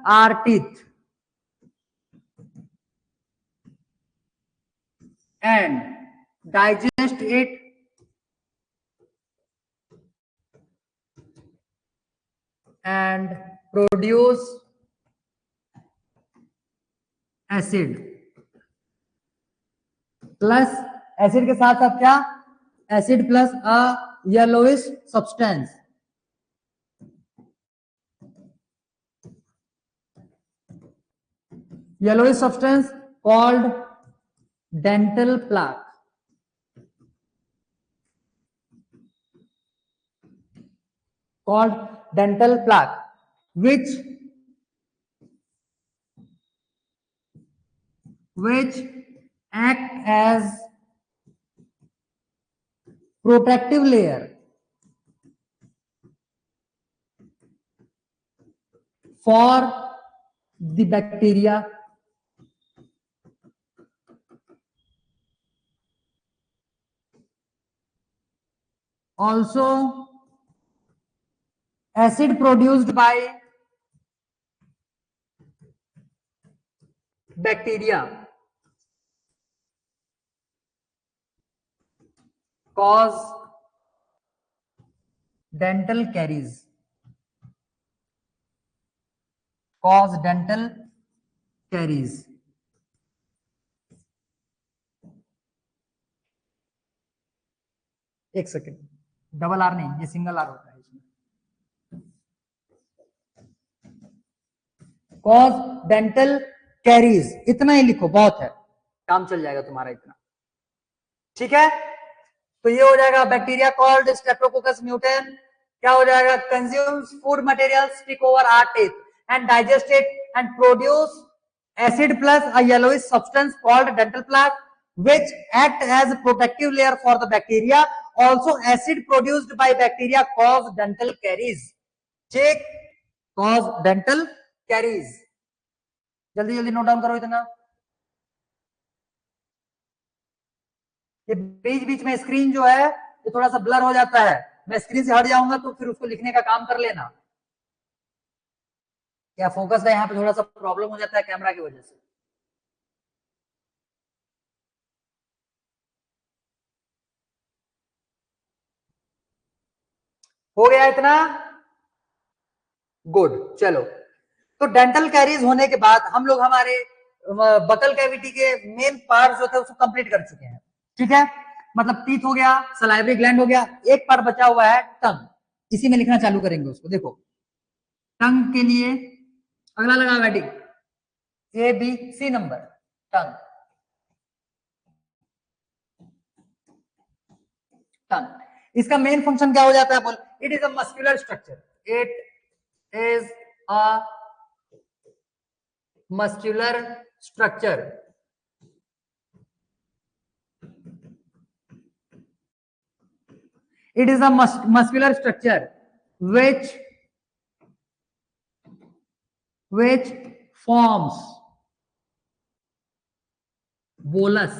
Speaker 1: our teeth and digest it and produce acid plus acid के साथ साथ क्या, acid plus a yellowish substance, yellowish substance called dental plaque, called dental plaque, which act as protective layer for the bacteria also acid produced by bacteria cause dental caries, एक second, double R नहीं, ये single are होता है इसमें, cause dental caries, इतना ही लिखो बहुत है, काम चल जाएगा तुम्हारा इतना। ठीक है, तो ये हो जाएगा बैक्टीरिया कॉल्ड स्ट्रेप्टोकोकस म्यूटेन, क्या हो जाएगा, consumes food material stick over our teeth and digest it and produce acid plus a yellowish substance called dental plaque which act as a protective layer for the bacteria. Also acid produced by bacteria cause dental caries. check, cause dental caries. जल्दी जल्दी note down करो इतना। ये बीच बीच में screen जो है ये थोड़ा सा ब्लर हो जाता है, मैं स्क्रीन से हट जाऊंगा तो फिर उसको लिखने का काम कर लेना। क्या फोकस है यहाँ पे थोड़ा सा प्रॉब्लम हो जाता है कैमरा की वजह से। हो गया इतना, गुड। चलो, तो डेंटल कैरीज होने के बाद हम लोग हमारे बकल कैविटी के मेन पार्ट जो थे उसको कंप्लीट कर चुके हैं। ठीक है, मतलब टीथ हो गया, सलाइवरी ग्लैंड हो गया, एक पार्ट बचा हुआ है टंग, इसी में लिखना चालू करेंगे उसको। देखो टंग के लिए अगला लगा batting A B C number, tongue, tongue इसका मेन फंक्शन क्या हो जाता है बोल, it is a muscular structure, it is a muscular structure, it is a muscular structure which forms bolus,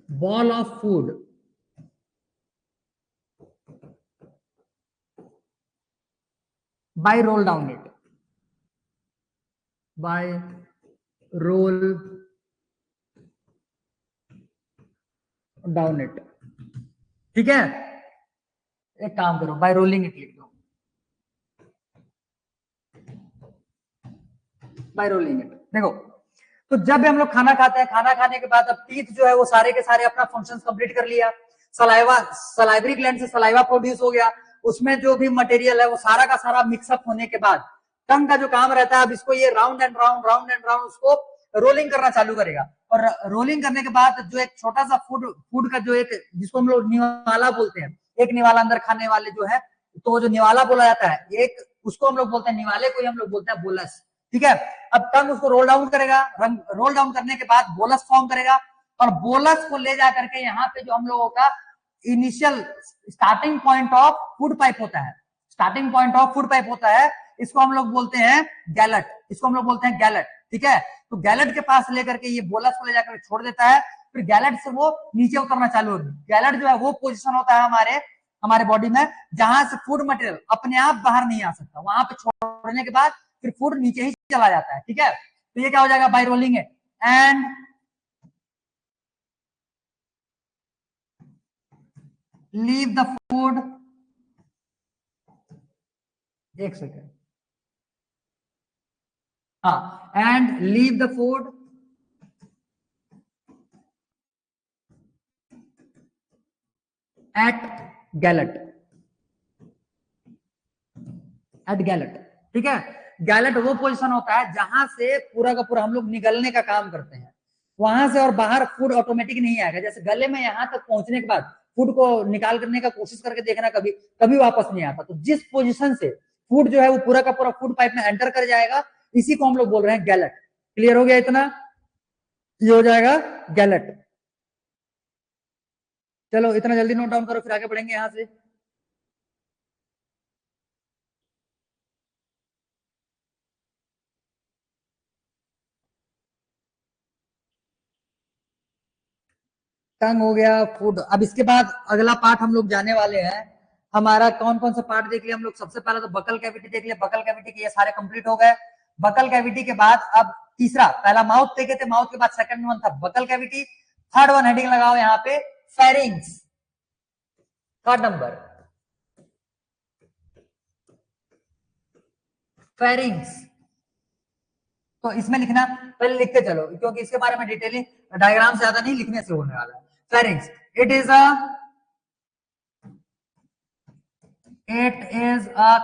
Speaker 1: ball of food by roll down it, by roll down it। ठीक है, एक काम करो, बाय रोलिंग इट लिख दो, bye rolling it. देखो, तो जब हम लोग खाना खाते हैं, खाना खाने के बाद अब टीथ जो है वो सारे के सारे अपना फंक्शंस कंप्लीट कर लिया, सलाइवा, सलाइवरी ग्लैंड से सलाइवा प्रोड्यूस हो गया, उसमें जो भी मटेरियल है वो सारा का सारा मिक्सअप होने के बाद टंग का जो काम रहता है, अब इसको ये राउंड एंड राउंड उसको रोलिंग करना चालू करेगा। और रोलिंग करने के बाद जो एक छोटा सा फूड का जो एक, जिसको हम लोग निवाला बोलते हैं, एक निवाला अंदर खाने वाले जो है, तो वो जो निवाला बोला जाता है एक, उसको हम लोग बोलते हैं निवाले को, हम लोग बोलते हैं बोलस। ठीक है, अब टंग उसको रोल डाउन करेगा, रोल डाउन करने के बाद बोलस फॉर्म करेगा, और बोलस को ले जा करके यहाँ पे जो हम लोगों का initial starting point of food pipe होता है, starting point of food pipe होता है, इसको हम लोग बोलते हैं गैलेट, इसको हम लोग बोलते हैं गैलेट। ठीक है, तो गैलेट के पास लेकर के ये बोलस को ले जाकर छोड़ देता है, फिर गैलेट से वो नीचे उतरना चालू होगी। गैलेट जो है वो पोजीशन होता है हमारे बॉडी में जहां से फूड मटेरियल अपने आप बाहर नहीं आ सकता, वहां पे छोड़ने के बाद फिर फूड नीचे ही चला जाता है। ठीक है, तो ये क्या हो जाएगा, by rolling it and leave the food, एक सेकेंड, हाँ, and leave the food at gullet, at gullet. ठीक है, गैलेट वो पोजीशन होता है जहां से पूरा का पूरा हम लोग निगलने का काम करते हैं, वहां से और बाहर फूड ऑटोमेटिक नहीं आएगा। जैसे गले में यहां तक पहुंचने के बाद फूड को निकाल करने का कोशिश करके देखना, कभी कभी वापस नहीं आता। तो जिस पोजीशन से फूड जो है वो पूरा का पूरा फूड पाइप में एंटर कर जाएगा, इसी को हम लोग बोल रहे हैं गैलेट। क्लियर हो गया इतना, ये हो जाएगा गैलेट। चलो इतना जल्दी नोट डाउन करो, फिर आगे बढ़ेंगे यहां से। टंग हो गया, फूड। अब इसके बाद अगला पार्ट हम लोग जाने वाले हैं, हमारा कौन कौन सा पार्ट देख लिया हम लोग। सबसे पहले तो बकल कैविटी देख लिया, बकल कैविटी के ये सारे कंप्लीट हो गए। बकल कैविटी के बाद अब तीसरा, पहला माउथ देखे थे, माउथ के बाद सेकंड वन था buccal cavity, third one heading लगाओ यहाँ पे फेरिंग्स, थर्ड नंबर फेरिंग्स। तो इसमें लिखना, पहले लिखते चलो क्योंकि इसके बारे में डिटेलिंग डायग्राम से ज्यादा नहीं लिखने से होने वाला है। Pharynx, it is a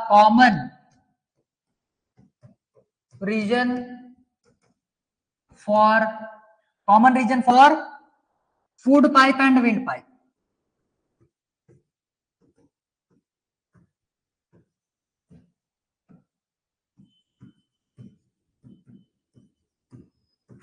Speaker 1: common region for food pipe and wind pipe.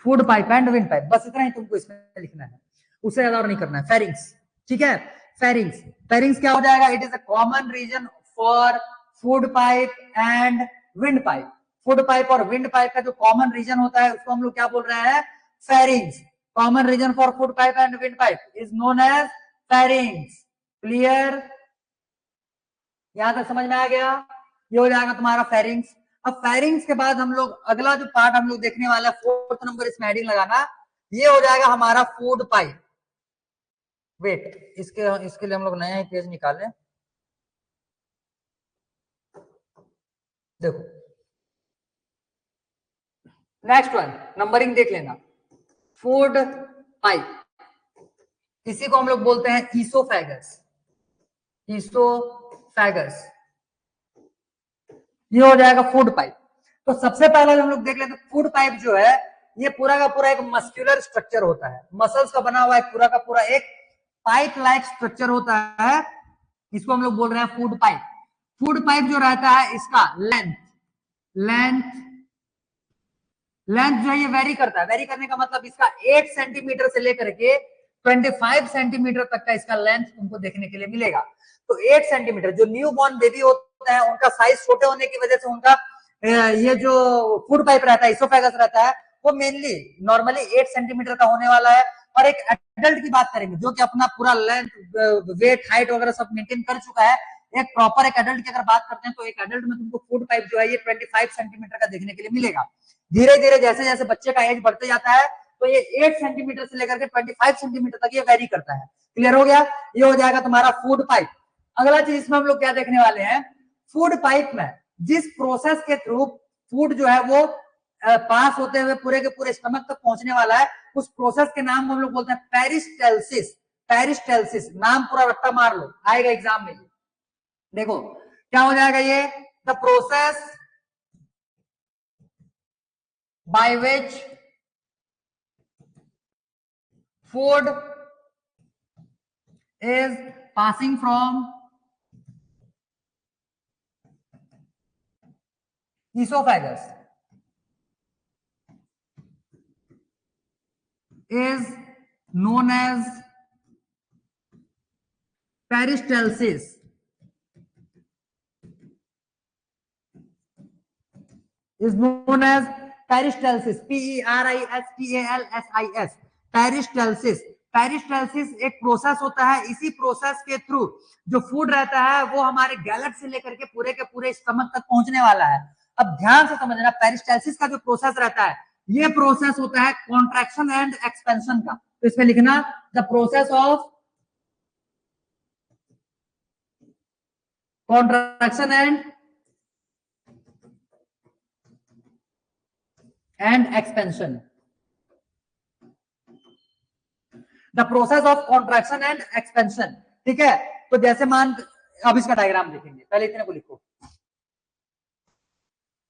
Speaker 1: Food pipe and wind pipe, बस इतना ही तुमको इसमें लिखना है, उससे ज्यादा और नहीं करना है। फेरिंग्स, ठीक है, फेरिंग्स, फेरिंग्स क्या हो जाएगा, it is a common region for food pipe and wind pipe. Food pipe और विंड पाइप का जो कॉमन रीजन होता है उसको हम लोग क्या बोल रहे हैं, pharynx. Common region for food pipe and wind pipe is known as pharynx. Clear, यहां तक समझ में आ गया, ये हो जाएगा तुम्हारा फेरिंग्स। अब फेरिंग्स के बाद हम लोग अगला जो पार्ट हम लोग देखने वाला है, फोर्थ नंबर इसमें हेडिंग लगाना, ये हो जाएगा हमारा फूड पाइप। वेट, इसके लिए हम लोग नया ही पेज निकालें, देखो नेक्स्ट वन, नंबरिंग देख लेना। फूड पाइप, इसी को हम लोग बोलते हैं ईसोफेगस, ईसोफेगस, ये हो जाएगा फूड पाइप। तो सबसे पहले हम लोग देख लेते हैं फूड पाइप जो है ये पूरा का पूरा एक मस्कुलर स्ट्रक्चर होता है, मसल्स का बना हुआ एक पूरा का पूरा एक पाइप लाइक स्ट्रक्चर होता है, इसको हम लोग बोल रहे हैं फूड पाइप। फूड पाइप जो रहता है इसका लेंथ जो है ये वेरी करता है, वेरी करने का मतलब इसका 8 सेंटीमीटर से लेकर के 25 सेंटीमीटर तक का इसका लेंथ तुमको देखने के लिए मिलेगा। तो 8 सेंटीमीटर, जो न्यू बॉर्न बेबी होता है उनका साइज छोटे होने की वजह से उनका ये जो फूड पाइप रहता है, इसोफेगस रहता है, वो मेनली नॉर्मली 8 सेंटीमीटर का होने वाला है। और एक एडल्ट की बात करेंगे जो कि अपना पूरा लेंथ, वेट, हाइट वगैरह सब मेंटेन कर चुका है, एक प्रॉपर एक एडल्ट की अगर बात करते हैं तो एक एडल्ट में तुमको फूड पाइप जो है ये 25 सेंटीमीटर का देखने के लिए मिलेगा। धीरे धीरे जैसे जैसे बच्चे का एज बढ़ते जाता है तो ये 8 सेंटीमीटर से लेकर के 25 सेंटीमीटर तक ये वेरी करता है। क्लियर हो गया, ये हो जाएगा तुम्हारा फूड पाइप। अगला चीज इसमें हम लोग क्या देखने वाले हैं, फूड पाइप में जिस प्रोसेस के थ्रू फूड जो है वो पास होते हुए पूरे के पूरे स्टमक तक पहुंचने वाला है, उस प्रोसेस के नाम को हम लोग बोलते हैं पेरिस्टाल्सिस। पेरिस्टाल्सिस नाम पूरा रट्टा मार लो, आएगा एग्जाम में। देखो क्या हो जाएगा ये, the process by which food is passing from esophagus is known as peristalsis. Is known as peristalsis. Peristalsis. peristalsis. Peristalsis एक प्रोसेस होता है, इसी प्रोसेस के थ्रू जो फूड रहता है वो हमारे गैलेट से लेकर के पूरे स्टमक तक पहुंचने वाला है। अब ध्यान से समझना, पेरिस्टालसिस का जो प्रोसेस रहता है ये प्रोसेस होता है कॉन्ट्रैक्शन एंड एक्सपेंशन का। तो इसमें लिखना the process of contraction and expansion. The process of contraction and expansion, ठीक है। तो जैसे मान, अब इसका डायग्राम देखेंगे, पहले इतने को लिखो,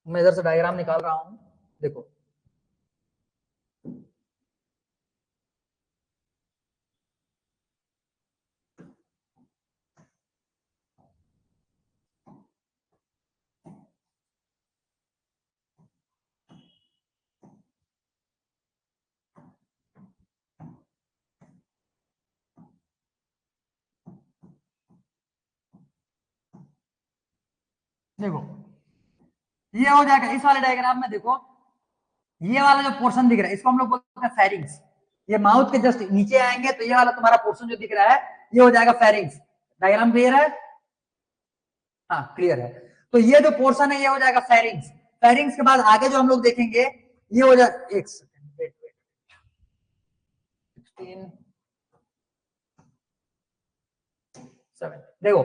Speaker 1: मैं इधर से डायग्राम निकाल रहा हूं, देखो देखो ये हो जाएगा इस वाले डायग्राम में। देखो ये वाला जो पोर्शन दिख रहा है इसको हम लोग बोलते हैं फेरिंग्स। ये माउथ के जस्ट नीचे आएंगे तो ये वाला तुम्हारा पोर्शन जो दिख रहा है ये हो जाएगा फेरिंग्स। डायग्राम क्लियर है? हाँ क्लियर है। तो ये जो पोर्शन है ये हो जाएगा फेरिंग्स। फेरिंग्स के बाद आगे जो हम लोग देखेंगे ये हो जाए, एक सेकंड, 7, देखो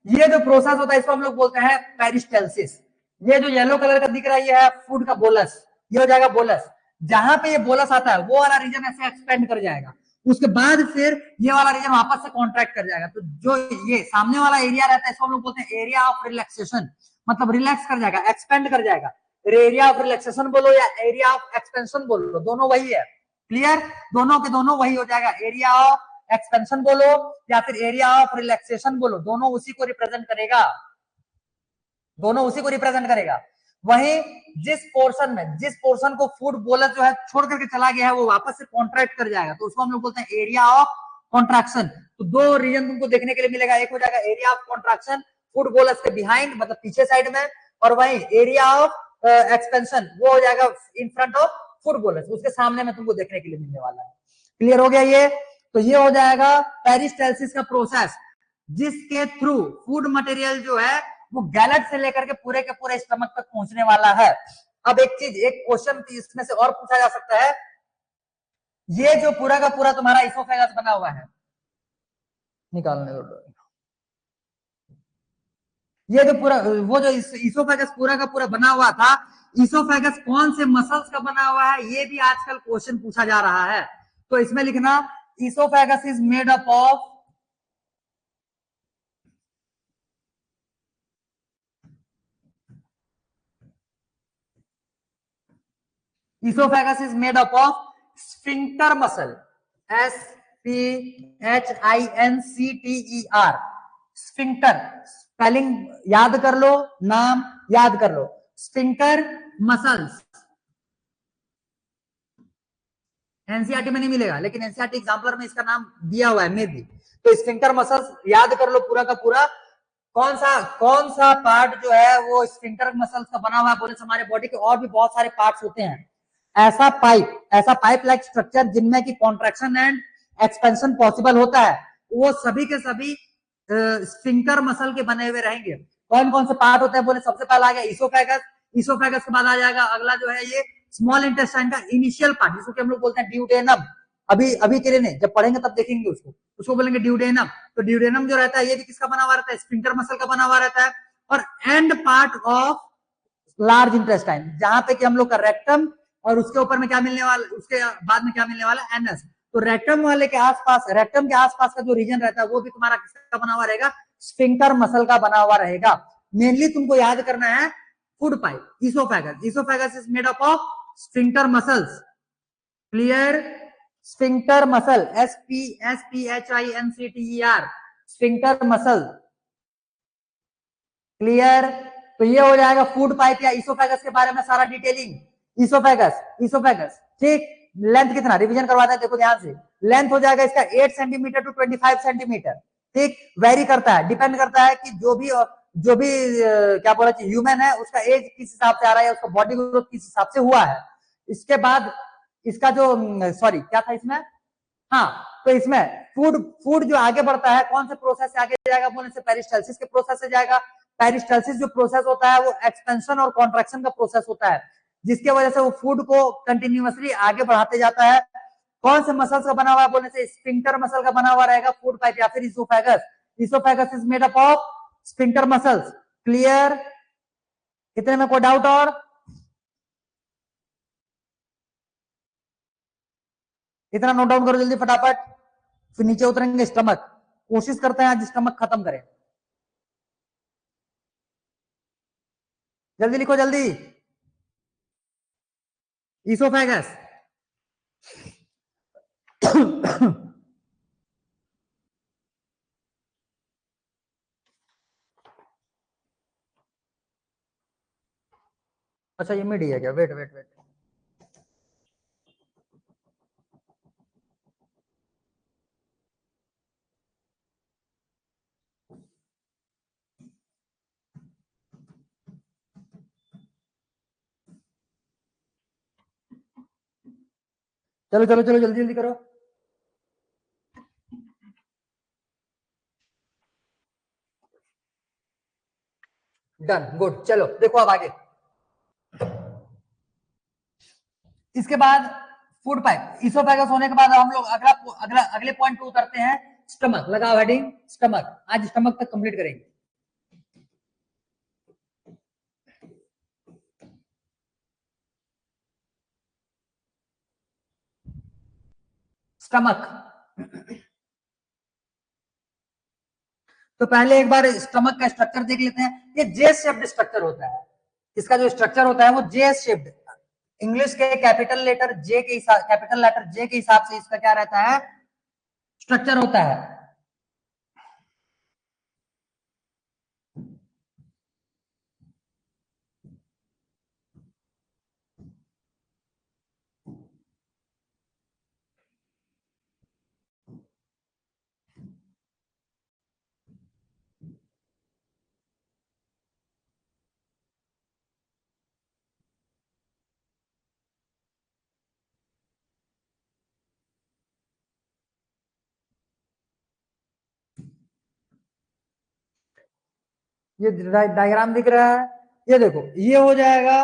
Speaker 1: ये जो प्रोसेस होता है इसको हम लोग बोलते हैं पेरिस्टालसिस। ये जो येलो कलर का दिख रहा है ये है फूड का बोलस, ये हो जाएगा बोलस। जहां पे ये बोलस आता है वो वाला रीजन ऐसे एक्सपेंड कर जाएगा, उसके बाद फिर ये वाला रीजन वापस से कॉन्ट्रैक्ट कर जाएगा। तो जो ये सामने वाला एरिया रहता है इसको हम लोग बोलते हैं एरिया ऑफ रिलैक्सेशन, मतलब रिलैक्स कर जाएगा, एक्सपेंड कर जाएगा। एरिया ऑफ रिलैक्सेशन बोलो या एरिया ऑफ एक्सपेंशन बोलो, दोनों वही है। क्लियर? दोनों के दोनों वही हो जाएगा। एरिया ऑफ एक्सपेंशन बोलो या फिर एरिया ऑफ रिलैक्सेशन बोलो, दोनों उसी को रिप्रेजेंट करेगा, दोनों उसी को रिप्रेजेंट करेगा। वहीं जिस पोर्शन को फूड बोलस जो है छोड़ करके चला गया है वो वापस से कॉन्ट्रैक्ट कर जाएगा, तो उसको हम लोग बोलते हैं एरिया ऑफ कॉन्ट्रैक्शन। तो दो रीजन तुमको देखने के लिए मिलेगा, एक हो जाएगा area of contraction food bolus के बिहाइंड, मतलब पीछे साइड में, और वहीं एरिया ऑफ एक्सपेंशन वो हो जाएगा in front of food bolus, उसके सामने में तुमको देखने के लिए मिलने वाला है। क्लियर हो गया ये? तो ये हो जाएगा पेरिस्टालसिस का प्रोसेस, जिसके थ्रू फूड मटेरियल जो है वो गैलेट से लेकर के पूरे स्टमक तक पहुंचने वाला है। अब एक चीज, एक क्वेश्चन इसमें से और पूछा जा सकता है, ये जो पूरा का पूरा तुम्हारा इसोफेगस बना हुआ है, निकालने दो, ये जो पूरा वो जो इसोफेगस पूरा का पूरा बना हुआ था, इसोफेगस कौन से मसल्स का बना हुआ है ये भी आजकल क्वेश्चन पूछा जा रहा है। तो इसमें लिखना oesophagus is made up of esophagus is made up of sphincter muscle, SPHINCTER, sphincter. Spelling याद कर लो, नाम याद कर लो, स्फिंक्टर मसल्स। एनसीईआरटी में नहीं मिलेगा लेकिन एनसीईआरटी एग्जाम्पलर में इसका नाम दिया हुआ है मे बी। तो स्फिंक्टर मसल्स याद कर लो पूरा का पूरा। कौन सा पार्ट जो है वो स्फिंक्टर मसल्स का बना हुआ है? बोले हमारे बॉडी के और भी बहुत सारे पार्ट्स होते हैं, ऐसा पाइप लाइक स्ट्रक्चर जिनमें की कॉन्ट्रैक्शन एंड एक्सपेंशन पॉसिबल होता है, वो सभी के सभी स्फिंक्टर मसल के बने हुए रहेंगे। कौन कौन से पार्ट होते हैं? बोले सबसे पहला आ गया इसोफेगस, इसोफेगस के बाद आ जाएगा अगला जो है ये स्मॉल इंटेस्टाइन का इनिशियल पार्ट, जिसको हम लोग बोलते हैं ड्यूडेनम। अभी के लिए नहीं, जब पढ़ेंगे तब देखेंगे उसको बोलेंगे ड्यूडेनम। तो ड्यूडेनम जो रहता है ये भी किसका बना हुआ रहता है? स्फिंक्टर मसल का बना हुआ रहता है। और and part of large intestine, जहां पे कि हम लोग का रेक्टम, और उसके ऊपर में क्या मिलने वाला, उसके बाद में क्या मिलने वाला? एनस। तो रेक्टम वाले के आसपास, रेक्टम के आसपास का जो रीजन रहता है वो भी तुम्हारा किसका बना हुआ रहेगा? स्फिंक्टर मसल का बना हुआ रहेगा। मेनली तुमको याद करना है food pipe, oesophagus. Oesophagus is made up of sphincter muscles. Clear? Sphincter muscle, SPHINCTER, sphincter muscle. Clear? तो ये हो जाएगा फूड पाइप या इसोफेगस के बारे में सारा डिटेलिंग। इसोफेगस, इसोफेगस, ठीक। लेंथ कितना रिवीजन करवाते हैं, देखो ध्यान से। लेंथ हो जाएगा इसका 8 सेंटीमीटर टू 25 सेंटीमीटर, ठीक। वेरी करता है, डिपेंड करता है कि जो भी क्या बोला ह्यूमन है उसका एज किस हिसाब से आ रहा है, उसका बॉडी ग्रोथ किस हिसाब से हुआ है। इसके बाद इसका जो सॉरी क्या था इसमें, हाँ, तो इसमें फूड फूड जो आगे बढ़ता है कौन से प्रोसेस से आगे जाएगा बोलने से पेरिस्टाल्सिस के प्रोसेस से जाएगा। पेरिस्टाल्सिस जो प्रोसेस होता है वो एक्सपेंशन और कॉन्ट्रैक्शन का प्रोसेस होता है, जिसके वजह से वो फूड को कंटिन्यूअसली आगे बढ़ाते जाता है। कौन से मसल्स का बना हुआ है बोलने से स्फिंक्टर मसल का बना हुआ रहेगा फूड पाइप या फिर oesophagus. Oesophagus is made up of sphincter muscles. Clear? कितने में कोई डाउट और? इतना नोट डाउन करो जल्दी फटाफट, फिर नीचे उतरेंगे स्टमक। कोशिश करते हैं आज स्टमक खत्म करें। जल्दी लिखो जल्दी। इसोफेगस अच्छा ये मिड ही है क्या? वेट वेट वेट, चलो चलो चलो जल्दी जल्दी करो। Done, good. चलो देखो अब आगे। इसके बाद फूड पाइप इसोफेगस होने के बाद हम लोग अगले पॉइंट पे उतरते हैं, स्टमक। लगाओ हेडिंग स्टमक। आज स्टमक तक कंप्लीट करेंगे। स्टमक। तो पहले एक बार स्टमक का स्ट्रक्चर देख लेते हैं। ये जे शेप्ड स्ट्रक्चर होता है। इसका जो स्ट्रक्चर होता है वो जे शेप्ड, इंग्लिश के कैपिटल लेटर जे के हिसाब, कैपिटल लेटर जे के हिसाब से इसका क्या रहता है, स्ट्रक्चर होता है। ये डायग्राम दिख रहा है, ये देखो ये हो जाएगा,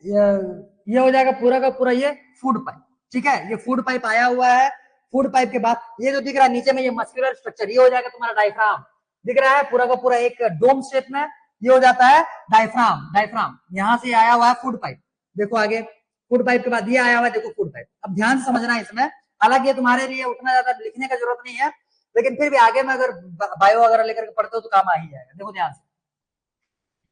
Speaker 1: ये हो जाएगा पूरा का पूरा ये फूड पाइप। ठीक है, ये फूड पाइप आया हुआ है। फूड पाइप के बाद ये जो दिख रहा है नीचे में ये मस्कुलर स्ट्रक्चर, ये हो जाएगा तुम्हारा डायफ्राम। दिख रहा है पूरा का पूरा एक डोम शेप में, ये हो जाता है डायफ्राम। डायफ्राम यहां से आया हुआ है फूड पाइप। देखो आगे फूड पाइप के बाद ये आया हुआ है, देखो फूड पाइप। अब ध्यान से समझना है इसमें, हालांकि ये तुम्हारे लिए उतना ज्यादा लिखने का जरूरत नहीं है, लेकिन फिर भी आगे में अगर बायो वगैरह लेकर के पढ़ते हो तो काम आ ही जाएगा। देखो ध्यान से,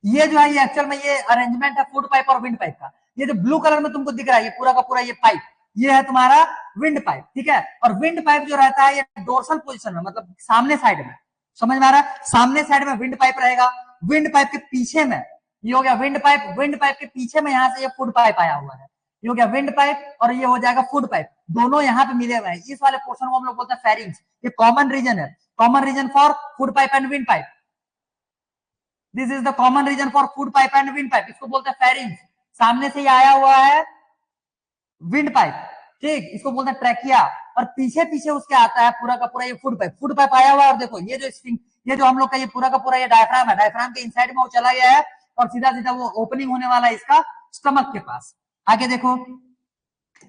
Speaker 1: ये जो है ये एक्चुअल में ये अरेंजमेंट है फूड पाइप और विंड पाइप का। ये जो ब्लू कलर में तुमको दिख रहा है ये पूरा का पूरा ये पाइप, ये है तुम्हारा विंड पाइप। ठीक है, और विंड पाइप जो रहता है ये डोर्सल पोजीशन में, मतलब सामने साइड में। समझ में आ रहा है? सामने साइड में विंड पाइप रहेगा। विंड पाइप के पीछे में ये हो गया विंड पाइप। विंड पाइप के पीछे में यहाँ से ये फूड पाइप आया हुआ है, ये हो गया विंड पाइप और ये हो जाएगा फूड पाइप। दोनों यहाँ पे मिले हुए हैं। इस वाले पोर्शन को हम लोग बोलते हैं फेरिंग्स। ये कॉमन रीजन है, common region for food pipe and wind pipe. This is the common region for food pipe and wind pipe. इसको बोलते हैं फेरिंग्स। सामने से ये आया हुआ है विंड पाइप, ठीक, इसको बोलते हैं ट्रैकिया, और पीछे पीछे उसके आता है पूरा का पूरा ये फूड पाइप। फूड पाइप आया हुआ है और देखो ये जो हम लोग का ये पूरा का पूरा ये डायफ्राम है, डायफ्राम के इनसाइड में वो चला गया है और सीधा सीधा वो ओपनिंग होने वाला है इसका स्टमक के पास। आगे देखो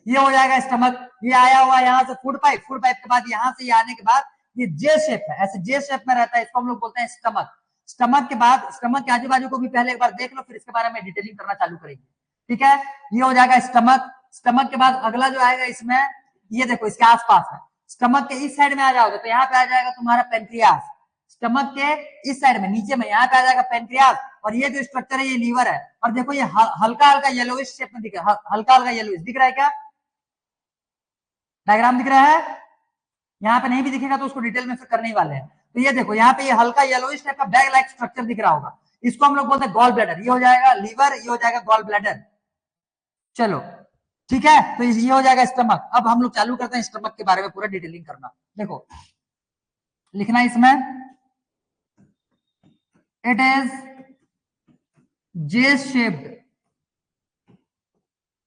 Speaker 1: ये हो जाएगा स्टमक। ये आया हुआ यहाँ से फूड पाइप, फूड पाइप के बाद यहाँ से ये आने के बाद ये जे शेप है, ऐसे जे शेप में रहता है, इसको हम लोग बोलते हैं स्टमक। स्टमक के बाद स्टमक के आजू बाजू को भी पहले एक बार देख लो, फिर इसके बारे में डिटेलिंग करना चालू करेंगे। ठीक है, ये हो जाएगा स्टमक। स्टमक के बाद अगला जो आएगा इसमें, ये देखो इसके आसपास है, स्टमक के इस साइड में आ जाओगे तो यहाँ पे आ जाएगा तुम्हारा पेनक्रियास। स्टमक के इस साइड में नीचे में यहाँ पे आ जाएगा पेनक्रियास, और ये जो स्ट्रक्चर है ये लीवर है। और देखो ये हल्का हल्का येलोइश शेप में दिख रहा है, हल्का हल्का येलोइश दिख रहा है क्या? डायग्राम दिख रहा है? यहाँ पे नहीं भी दिखेगा तो उसको डिटेल में फिर करने ही वाले हैं। तो ये देखो यहाँ पे ये हल्का येलोइश टाइप का बैग लाइक स्ट्रक्चर दिख रहा होगा, इसको हम लोग बोलते हैं गॉल ब्लैडर। ये हो जाएगा लीवर, ये हो जाएगा गॉल ब्लैडर। चलो ठीक है, तो ये हो जाएगा स्टमक। अब हम लोग चालू करते हैं स्टमक के बारे में पूरा डिटेलिंग करना। देखो लिखना इसमें, it is J shaped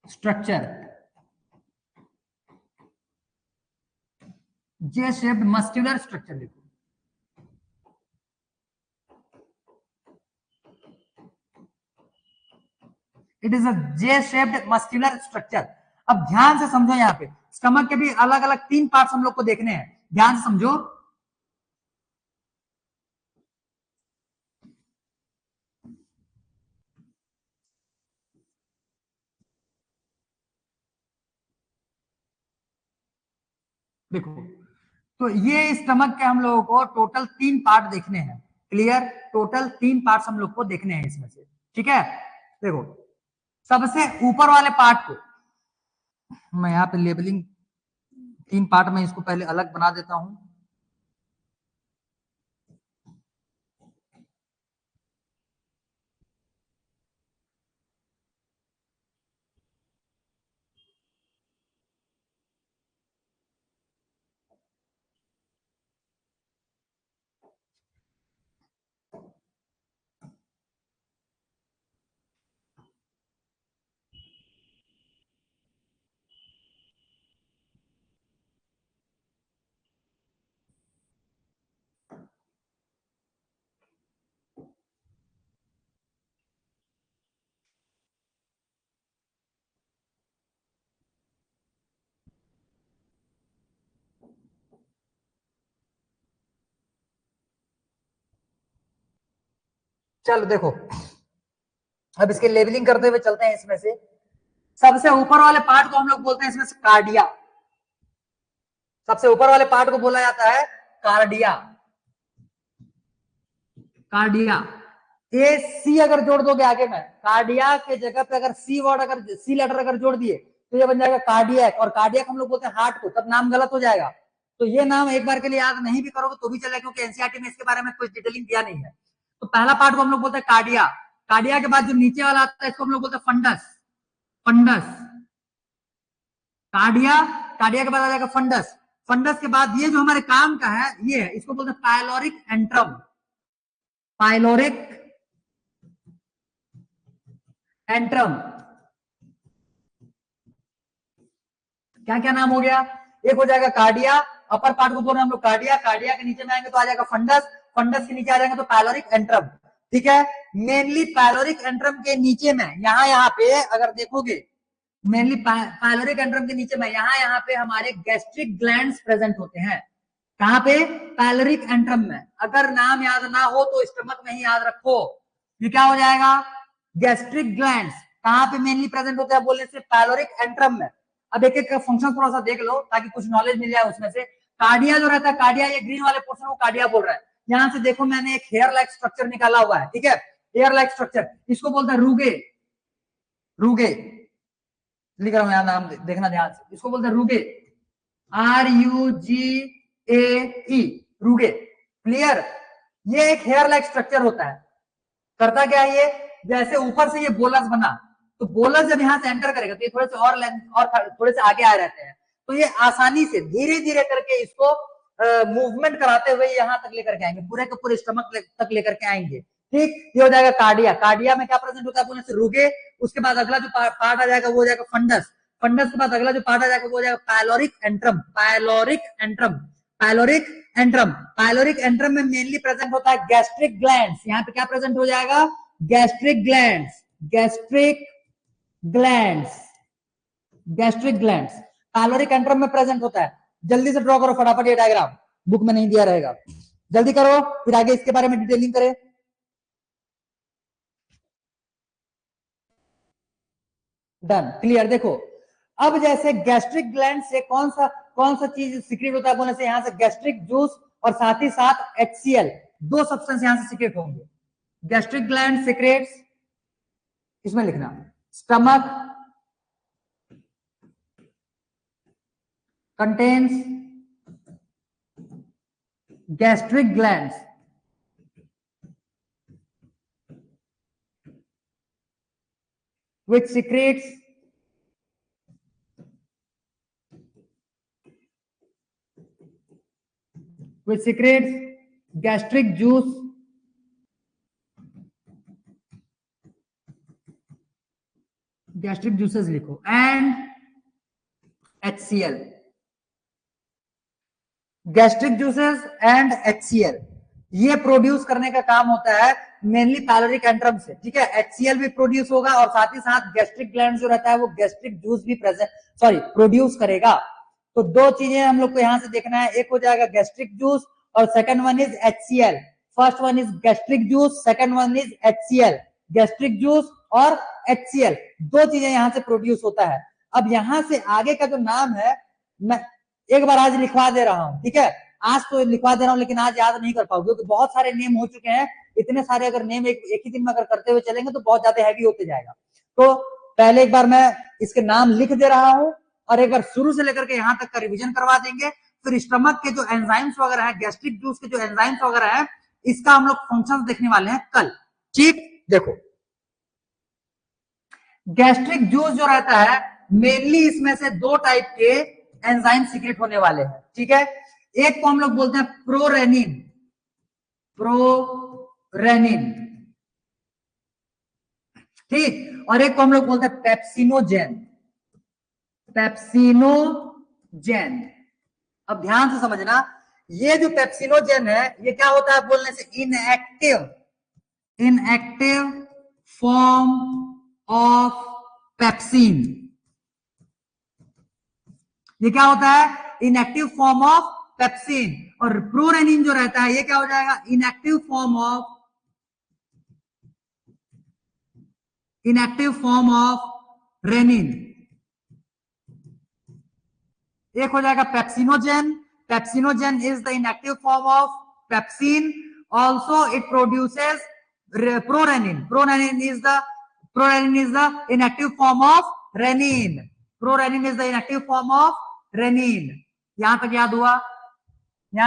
Speaker 1: structure, J shaped muscular structure. देखो it is a J shaped muscular structure. अब ध्यान से समझो, यहाँ पे स्टमक के भी अलग अलग 3 पार्ट्स हम लोग को देखने हैं, ध्यान से समझो। देखो तो ये स्टमक के हम लोगों को टोटल 3 पार्ट देखने हैं। क्लियर? टोटल 3 पार्ट्स हम लोग को देखने हैं इसमें से। ठीक है, देखो सबसे ऊपर वाले पार्ट को मैं यहाँ पे लेबलिंग 3 पार्ट में इसको पहले अलग बना देता हूं। चलो देखो, अब इसके लेबलिंग करते हुए चलते हैं। इसमें से सबसे ऊपर वाले पार्ट को हम लोग बोलते हैं इसमें से कार्डिया। सबसे ऊपर वाले पार्ट को बोला जाता है कार्डिया। कार्डिया, ए सी अगर जोड़ दोगे आगे में, कार्डिया के जगह पे अगर सी वर्ड, अगर सी लेटर अगर जोड़ दिए तो ये बन जाएगा कार्डियक। और कार्डियक हम लोग बोलते हैं हार्ट को, तब नाम गलत हो जाएगा। तो ये नाम एक बार के लिए याद नहीं भी करोगे तो भी चलेगा, क्योंकि एनसीईआरटी में इसके बारे में कुछ डिटेलिंग दिया नहीं है। तो पहला पार्ट को हम लोग बोलते हैं कार्डिया। कार्डिया के बाद जो नीचे वाला आता है इसको हम लोग बोलते हैं फंडस। फंडस, कार्डिया, कार्डिया के बाद आ जाएगा फंडस। फंडस के बाद ये जो हमारे काम का है ये है, इसको बोलते हैं पायलोरिक एंट्रम। पायलोरिक एंट्रम, क्या क्या नाम हो गया? एक हो जाएगा कार्डिया, अपर पार्ट को बोल रहे हैं हम लोग कार्डिया। कार्डिया के नीचे में आएंगे तो आ जाएगा फंडस। फंडस के नीचे आ जाएंगे तो पायलोरिक एंट्रम। ठीक है, मेनली पायलोरिक एंट्रम के नीचे में यहाँ पे अगर देखोगे, मेनली पायलोरिक एंट्रम के नीचे में यहाँ पे हमारे गैस्ट्रिक ग्लैंड्स प्रेजेंट होते हैं। कहाँ पे? पायलोरिक एंट्रम में। अगर नाम याद ना हो तो स्टमक में ही याद रखो। ये क्या हो जाएगा? Gastric glands. कहाँ पे मेनली प्रेजेंट होते हैं बोलने से? पायलोरिक एंट्रम में। अब एक एक का फंक्शन थोड़ा सा देख लो ताकि कुछ नॉलेज मिल जाए उसमें से। कार्डिया जो रहता है, कार्डिया ये ग्रीन वाले पोर्शन को कार्डिया बोल रहा है। यहाँ से देखो मैंने एक हेयर लाइक स्ट्रक्चर निकाला हुआ है। ठीक है, हेयर लाइक स्ट्रक्चर, इसको बोलते हैं रूगे। रूगे लिख रहा हूं यहाँ, नाम देखना ध्यान से। इसको बोलते हैं रूगे, RUGAE, रूगे। क्लियर? ये एक हेयर लाइक स्ट्रक्चर होता है। करता क्या है ये? जैसे ऊपर से ये बोलस बना, तो बोलस जब यहाँ से एंटर करेगा तो ये थोड़े से और लेंथ और थोड़े से आगे आ रहते हैं, तो ये आसानी से धीरे धीरे करके इसको मूवमेंट कराते हुए यहाँ तक लेकर के आएंगे, पूरे के पूरे स्टमक तक लेकर के आएंगे। ठीक, ये हो जाएगा कार्डिया। कार्डिया में क्या प्रेजेंट होता है बोलने से? रूगे। उसके बाद अगला जो पार्ट आ जाएगा वो हो जाएगा फंडस। फंडस के बाद अगला जो पार्ट आ जाएगा वो हो जाएगा pyloric antrum. Pyloric antrum, pyloric antrum. Pyloric antrum में मेनली प्रेजेंट होता है गैस्ट्रिक ग्लैंड्स। यहाँ पे क्या प्रेजेंट हो जाएगा? Gastric glands. Gastric glands, gastric glands pyloric antrum में प्रेजेंट होता है। जल्दी से ड्रॉ करो फटाफट ये डायग्राम, बुक में नहीं दिया रहेगा, जल्दी करो फिर आगे इसके बारे में डिटेलिंग करें। Done, clear? देखो अब जैसे गैस्ट्रिक ग्लैंड से कौन सा चीज सीक्रेट होता है बोलने से? यहाँ से गैस्ट्रिक जूस और साथ ही साथ HCl, दो सब्सटेंस यहां से सीक्रेट होंगे। गैस्ट्रिक ग्लैंड सीक्रेट्स, इसमें लिखना stomach contains gastric glands which secretes gastric juice gastric juices लिखो and HCl gastric juices and HCl ये प्रोड्यूस करने का काम होता है मेनली पायलोरिक एंट्रम से, ठीक है। HCl भी प्रोड्यूस होगा और साथ ही साथ गैस्ट्रिक ग्लैंड जो रहता है वो गैस्ट्रिक जूस भी प्रोड्यूस करेगा। तो दो चीजें हम लोग को यहां से देखना है, एक हो जाएगा गैस्ट्रिक जूस और second one is HCl। First one is gastric juice, second one is HCl। Gastric juice और HCl दो चीजें यहां से प्रोड्यूस होता है। अब यहां से आगे का जो नाम है मैं एक बार आज लिखवा दे रहा हूं, ठीक है। आज तो लिखवा दे रहा हूं लेकिन आज याद नहीं कर पाओगे क्योंकि बहुत सारे नेम हो चुके हैं। इतने सारे अगर नेम एक ही दिन में अगर करते हुए चलेंगे तो बहुत ज्यादा हैवी होते जाएगा। तो पहले एक बार मैं इसके नाम लिख दे रहा हूं और एक बार शुरू से लेकर के यहां तक का रिवीजन करवा देंगे। फिर स्टमक के जो एंजाइम्स वगैरह है, गैस्ट्रिक जूस के जो एंजाइम्स वगैरह है, इसका हम लोग फंक्शन देखने वाले हैं कल, ठीक। देखो गैस्ट्रिक जूस जो रहता है मेनली इसमें से दो टाइप के एंजाइम सीक्रेट होने वाले हैं, ठीक है। एक को हम लोग बोलते हैं प्रोरेनिन, ठीक, और एक को हम लोग बोलते हैं पेप्सिनोजेन। अब ध्यान से समझना, ये जो पेप्सिनोजेन है ये क्या होता है बोलने से इनएक्टिव फॉर्म ऑफ पेप्सिन। ये क्या होता है? Inactive form of pepsin. और प्रोरेनिन जो रहता है ये क्या हो जाएगा? Inactive form of rennin. एक हो जाएगा pepsinogen is the inactive form of pepsin. Also it produces prorennin. Prorennin is the inactive form of rennin. Prorennin is the inactive form of rennin. यहां तक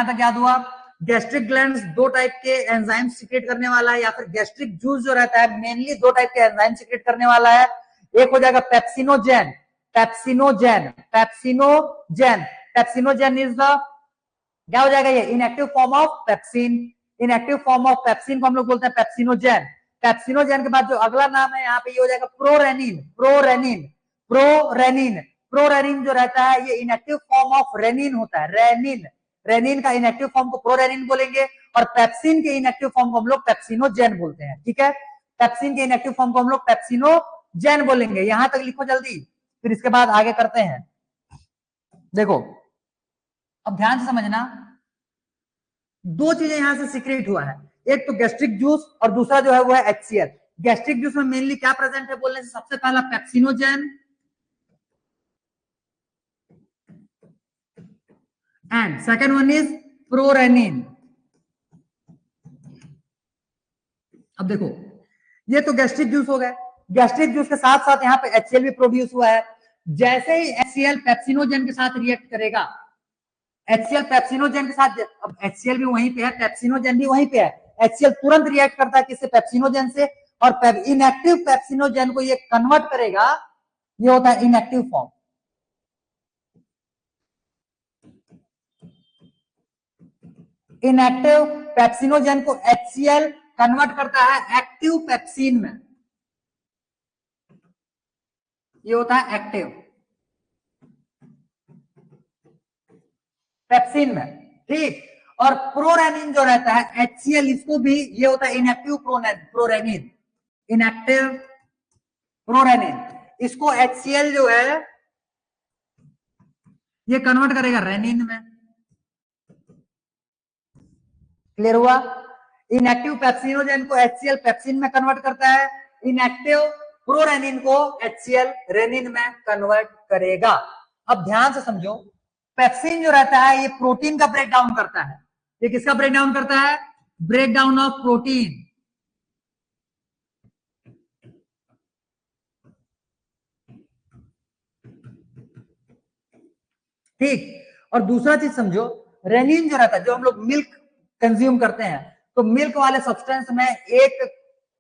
Speaker 1: याद हुआ? गैस्ट्रिक ग्लैंड्स दो type के enzyme secrete करने वाला है, या फिर गैस्ट्रिक जूस जो रहता है मेनली दो टाइप के एंजाइम सीक्रेट करने वाला है। एक हो जाएगा पेप्सिनोजेन इज द क्या हो जाएगा? ये inactive form of pepsin. Inactive form of pepsin को हम लोग बोलते हैं पेप्सिनोजेन। पेप्सिनोजेन के बाद जो अगला नाम है यहाँ पे ये हो जाएगा प्रोरेनिन जो रहता है ये इनएक्टिव फॉर्म ऑफ रेनिन होता है। रेनिन का इनएक्टिव फॉर्म को प्रोरेनिन बोलेंगे और पेप्सिन के इनएक्टिव फॉर्म को हम लोग पेप्सिनोजेन बोलते हैं, ठीक है। पेप्सिन के इनएक्टिव फॉर्म को हम लोग पेप्सिनोजेन बोलेंगे। यहां तक लिखो जल्दी, फिर इसके बाद आगे करते हैं। देखो अब ध्यान से समझना, दो चीजें यहां से सीक्रेट हुआ है, एक तो गैस्ट्रिक जूस और दूसरा जो है वो है HCl। गैस्ट्रिक जूस में मेनली क्या प्रेजेंट है बोलने से सबसे पहला pepsinogen and second one is prorennin. अब देखो ये तो गैस्ट्रिक जूस हो गए। गैस्ट्रिक जूस के साथ साथ यहाँ पे HCl भी प्रोड्यूस हुआ है। जैसे ही HCl पेप्सिनोजेन के साथ रिएक्ट करेगा, HCl पेप्सिनोजेन के साथ, अब HCl भी वहीं पे है, पेप्सिनोजेन भी वहीं पे है। HCl तुरंत रिएक्ट करता है किससे? पेप्सिनोजेन से, और इनएक्टिव पेप्सिनोजेन को ये कन्वर्ट करेगा, ये होता है इनएक्टिव फॉर्म। इनएक्टिव पेप्सिनोजेन को HCl कन्वर्ट करता है एक्टिव पेप्सिन में, ये होता है एक्टिव पेप्सिन में, ठीक। और प्रोरेनिन जो रहता है HCl, इसको भी ये होता है इनएक्टिव प्रोरेनिन। इनएक्टिव प्रोरेनिन, इसको HCl जो है ये कन्वर्ट करेगा रेनिन में। क्लियर हुआ? इनएक्टिव पेप्सिनोजेन को HCl पेप्सिन में कन्वर्ट करता है, इनएक्टिव प्रोरेनिन को HCl रेनिन में कन्वर्ट करेगा। अब ध्यान से समझो, पेप्सिन जो रहता है ये प्रोटीन का ब्रेक डाउन करता है। ये किसका ब्रेक डाउन करता है? ब्रेक डाउन ऑफ प्रोटीन, ठीक। और दूसरा चीज समझो, रेनिन जो रहता है, जो हम लोग मिल्क कंज्यूम करते हैं, तो मिल्क वाले सब्सटेंस में एक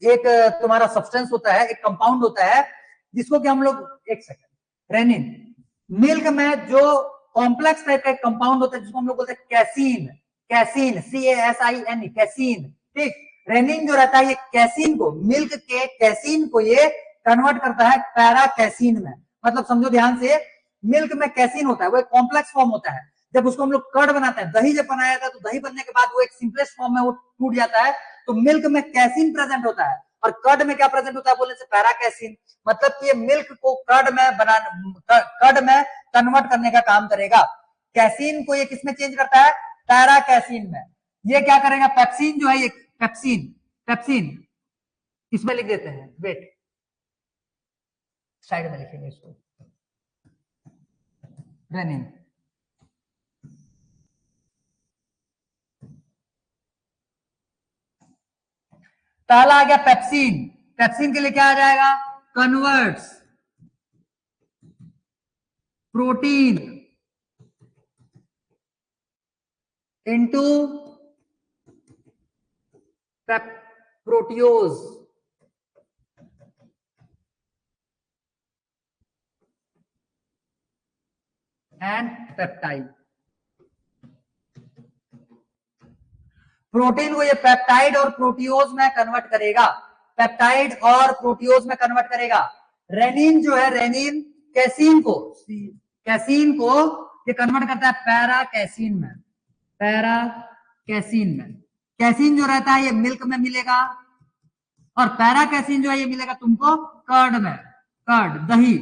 Speaker 1: एक तुम्हारा सब्सटेंस होता है, एक कंपाउंड होता है जिसको कि हम लोग, एक सेकंड, रेनिन, मिल्क में जो कॉम्प्लेक्स टाइप का एक कंपाउंड होता है जिसको हम लोग बोलते हैं कैसीन, कैसीन, CASIN, कैसीन, ठीक। रेनिन जो रहता है ये कैसीन को, मिल्क के कैसीन को ये कन्वर्ट करता है पैरा कैसीन में। मतलब समझो ध्यान से, मिल्क में कैसीन होता है, वो एक कॉम्प्लेक्स फॉर्म होता है। जब उसको हम लोग कर्ड बनाते हैं, दही जब बनाया था, तो दही बनने के बाद वो एक सिंपलेस्ट फॉर्म में वो टूट जाता है, तो मिल्क में कैसीन प्रेजेंट होता है। और कर्ड में क्या प्रेजेंट होता है बोलने से, पैरा कैसीन। मतलब कि ये मिल्क को कर्ड में कर्ड में कन्वर्ट करने का काम करेगा। कैसीन को ये किसमें चेंज करता है, पैरा कैसीन में। ये क्या करेगा, पेप्सिन जो है, ये पेप्सिन, पेप्सिन इसमें लिख देते हैं, वेट साइड में लिखेंगे इसको, रेनिन, पहला आ गया पेप्सिन, पेप्सिन के लिए क्या आ जाएगा, converts protein into proteose and peptide. Protein को ये पेप्टाइड और प्रोटियोज में कन्वर्ट करेगा, पेप्टाइड और प्रोटियोज में कन्वर्ट करेगा। रेनिन जो है, रेनिन कैसीन को, कैसीन को ये कन्वर्ट करता है पैरा कैसीन में, पैरा कैसीन में। कैसीन जो रहता है ये मिल्क में मिलेगा, और पैरा कैसीन जो है ये मिलेगा तुमको कर्ड में, कर्ड, दही,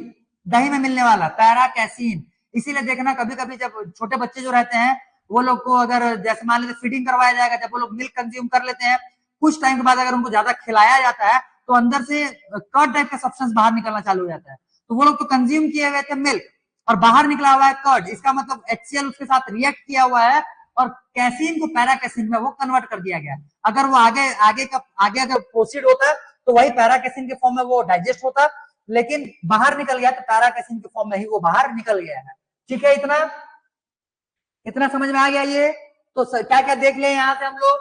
Speaker 1: दही में मिलने वाला पैरा कैसीन। इसीलिए देखना कभी कभी जब छोटे बच्चे जो रहते हैं, वो लोग को अगर जैसे मान लीजिए फीडिंग करवाया जाएगा, जब वो लोग मिल्क कंज्यूम कर लेते हैं, कुछ टाइम के बाद अगर उनको ज्यादा खिलाया जाता है, तो अंदर से कर्ड टाइप का सब्सटेंस बाहर निकलना चालू हो जाता है। तो वो लोग तो कंज्यूम किए हुए थे मिल्क, और बाहर निकला हुआ है कर्ड, इसका मतलब HCl उसके साथ रिएक्ट किया हुआ है, और कैसीन को पैरा कैसीन में वो कन्वर्ट कर दिया गया। अगर वो आगे आगे अगर प्रोसीड होता तो वही पैरा कैसीन के फॉर्म में वो डाइजेस्ट होता, लेकिन बाहर निकल गया तो पैरा कैसीन के फॉर्म में ही वो बाहर निकल गया है। ठीक है, इतना इतना समझ में आ गया ये। तो क्या क्या देख ले यहाँ से हम लोग।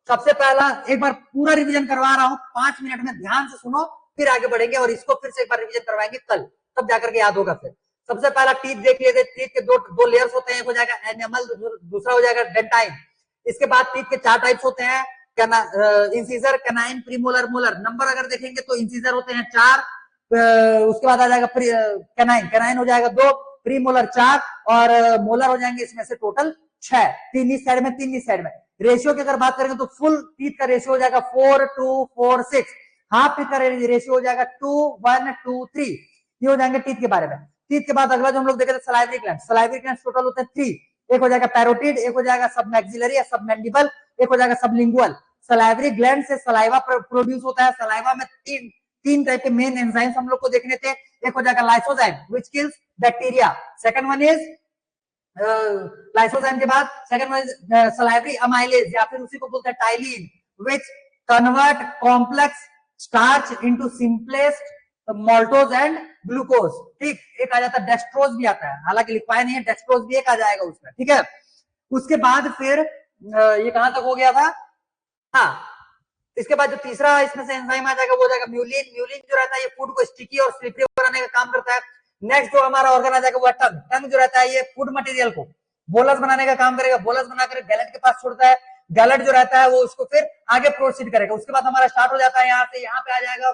Speaker 1: सबसे पहला एक बार पूरा रिवीजन करवा रहा हूँ, 5 मिनट में ध्यान से सुनो, फिर आगे बढ़ेंगे, और इसको फिर से एक बार रिवीजन करवाएंगे कल, तब जाकर के याद होगा। फिर सबसे पहला टीथ देख लिए थे, टीथ के दो लेयर्स होते हैं, एक हो जाएगा एनिमल, दूसरा हो जाएगा डेंटाइन। इसके बाद टीथ के 4 टाइप्स होते हैं, incisor, canine, premolar, molar. Number अगर देखेंगे तो इंसीजर होते हैं 4, उसके बाद आ जाएगा कैनाइन, कैनाइन हो जाएगा 2, प्रीमोलर 4, और मोलर हो जाएंगे इसमें से टोटल 6, 3 इस साइड में 3 इस साइड में। रेशियो की अगर बात करेंगे तो फुल टीथ का रेशियो हो जाएगा 4, 2, 4, 6। हाफ टीथ का रेशियो हो जाएगा 2, 1, 2, 3। ये हो जाएंगे टीथ के बारे में। टीथ के बाद अगला जो हम लोग देखे थे salivary gland, salivary gland total होते हैं 3। एक हो जाएगा पैरोटिड, एक हो जाएगा सबमैक्सिलरी या सबमैंडिबल, एक हो जाएगा सबलिंगुअल। सलाइवरी ग्लैंड से सलाइवा प्रोड्यूस होता है। सलाइवा में तीन टाइप के मेन एंजाइम्स हम लोग को देखने थे। एक हो जाएगा lysozyme which kills bacteria, second one is lysozyme के बाद second one is salivary amylase, या फिर उसी को बोलते हैं ptyalin, which convert complex starch into simplest maltose and glucose. ठीक, एक आ जाता है डेक्सट्रोज भी आता है, हालांकि लिखवाया नहीं है, डेक्सट्रोज भी एक आ जाएगा उसमें। ठीक है, उसके बाद फिर ये कहां तक हो गया था, हाँ, इसके बाद जो तीसरा इसमें से एंजाइम आ जाएगा वो हो जाएगा म्यूलिन। म्यूलिन जो रहता है ये फूड को स्टिकी और स्लिपरी बनाने का काम करता है। नेक्स्ट जो हमारा ऑर्गन आ जाएगा वो टंग। टंग जो रहता है ये फूड मटेरियल को बोलस बनाने का काम करेगा। बोलस बनाकर गैलेट के पास छोड़ता है। गैलेट जो रहता है वो उसको फिर आगे प्रोसीड करेगा। उसके बाद हमारा स्टार्ट हो जाता है यहाँ से, यहाँ पे आ जाएगा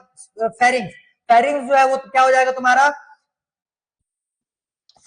Speaker 1: फेरिंग्स। फेरिंग्स जो है वो क्या हो जाएगा तुम्हारा,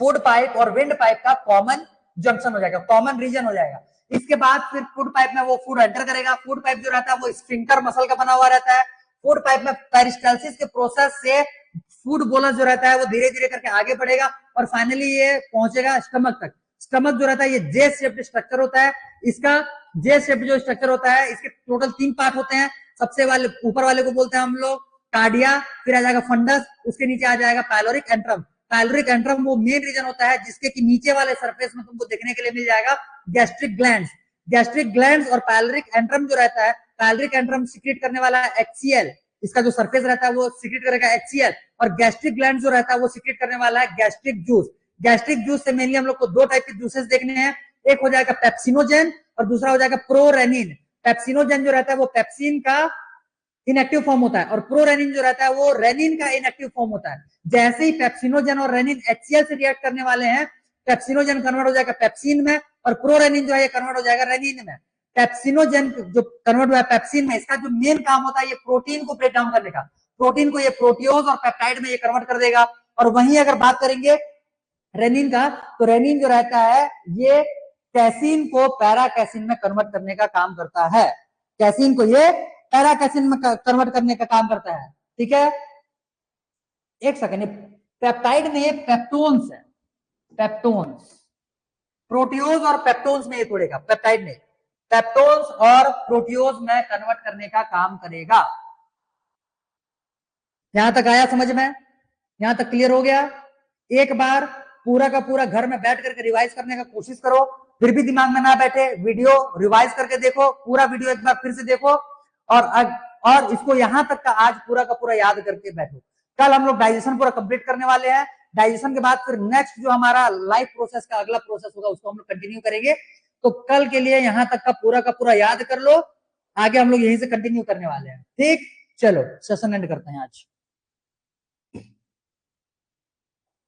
Speaker 1: फूड पाइप और विंड पाइप का कॉमन जंक्शन हो जाएगा, कॉमन रीजन हो जाएगा। इसके बाद फिर फूड पाइप में वो फूड एंटर करेगा। फूड पाइप जो रहता है वो स्फिंक्टर मसल का बना हुआ रहता है। फूड पाइप में पेरिस्टाल्सिस के प्रोसेस से फूड बोलस जो रहता है वो धीरे धीरे करके आगे बढ़ेगा और फाइनली ये पहुंचेगा स्टमक तक। स्टमक जो रहता है ये जे शेप्ड स्ट्रक्चर होता है। इसका जे शेप्ड जो स्ट्रक्चर होता है, इसके टोटल 3 पार्ट होते हैं। सबसे वाले ऊपर वाले को बोलते हैं हम लोग कार्डिया, फिर आ जाएगा फंडस, उसके नीचे आ जाएगा पाइलोरिक एंट्रम। पाइलोरिक एंट्रम वो मेन रीजन होता है जिसके कि नीचे वाले सरफेस में तुमको देखने के लिए मिल जाएगा गैस्ट्रिक ग्लैंड्स। गैस्ट्रिक ग्लैंड्स और पायलरिक एंट्रम जो रहता है, पायलरिक एंट्रम सीक्रेट करने वाला है HCl, इसका जो सरफेस रहता है वो सीक्रेट करेगा HCl, और गैस्ट्रिक ग्लैंड जो रहता है वो सीक्रेट करने वाला है गैस्ट्रिक जूस। गैस्ट्रिक जूस से मेनली हम लोग को दो टाइप के जूसेस देखने हैं, एक हो जाएगा पेप्सिनोजेन और दूसरा हो जाएगा प्रोरेनिन। पेप्सिनोजेन जो रहता है वो पेप्सिन का इनएक्टिव फॉर्म होता है और प्रोरेनिन जो रहता है वो रेनिन का इनएक्टिव फॉर्म होता है। जैसे ही पेप्सिनोजेन और रेनिन HCl से रिएक्ट करने वाले हैं, पेप्सिनोजेन कन्वर्ट हो जाएगा पेप्सिन में और प्रोरेनिन जो है ये कन्वर्ट हो जाएगा रेनिन में। पेप्सिनोजेन जो कन्वर्ट हुआ है पेप्सिन में, इसका जो मेन काम होता है ये प्रोटीन को ब्रेक डाउन करने का, प्रोटीन को ये प्रोटियोज और पेप्टाइड में ये कन्वर्ट कर देगा। और वहीं अगर बात करेंगे रेनिन का, तो रेनिन जो रहता है ये कैसीन को पैरा कैसीन में कन्वर्ट करने का काम करता है, कैसीन को ये पैरा कैसीन में कन्वर्ट करने का काम करता है। ठीक है, एक सेकंड, पेप्टाइड में ये पेप्टोन्स है, पेप्टोन्स, प्रोटियोज और पेप्टोन्स में ये तोड़ेगा, पेप्टाइड में पेप्टोन्स और प्रोटियोज में कन्वर्ट करने का काम करेगा। यहां तक आया समझ में? यहां तक क्लियर हो गया? एक बार पूरा का पूरा घर में बैठ करके रिवाइज करने का कोशिश करो, फिर भी दिमाग में ना बैठे, वीडियो रिवाइज करके देखो, पूरा वीडियो एक बार फिर से देखो और इसको यहां तक का आज पूरा का पूरा याद करके बैठो। कल हम लोग डाइजेशन पूरा कंप्लीट करने वाले हैं, डाइजेशन के बाद फिर नेक्स्ट जो हमारा लाइफ प्रोसेस का अगला प्रोसेस होगा उसको हम लोग कंटिन्यू करेंगे। तो कल के लिए यहां तक का पूरा याद कर लो, आगे हम लोग यहीं से कंटिन्यू करने वाले हैं। ठीक, चलो सेशन एंड करते हैं आज।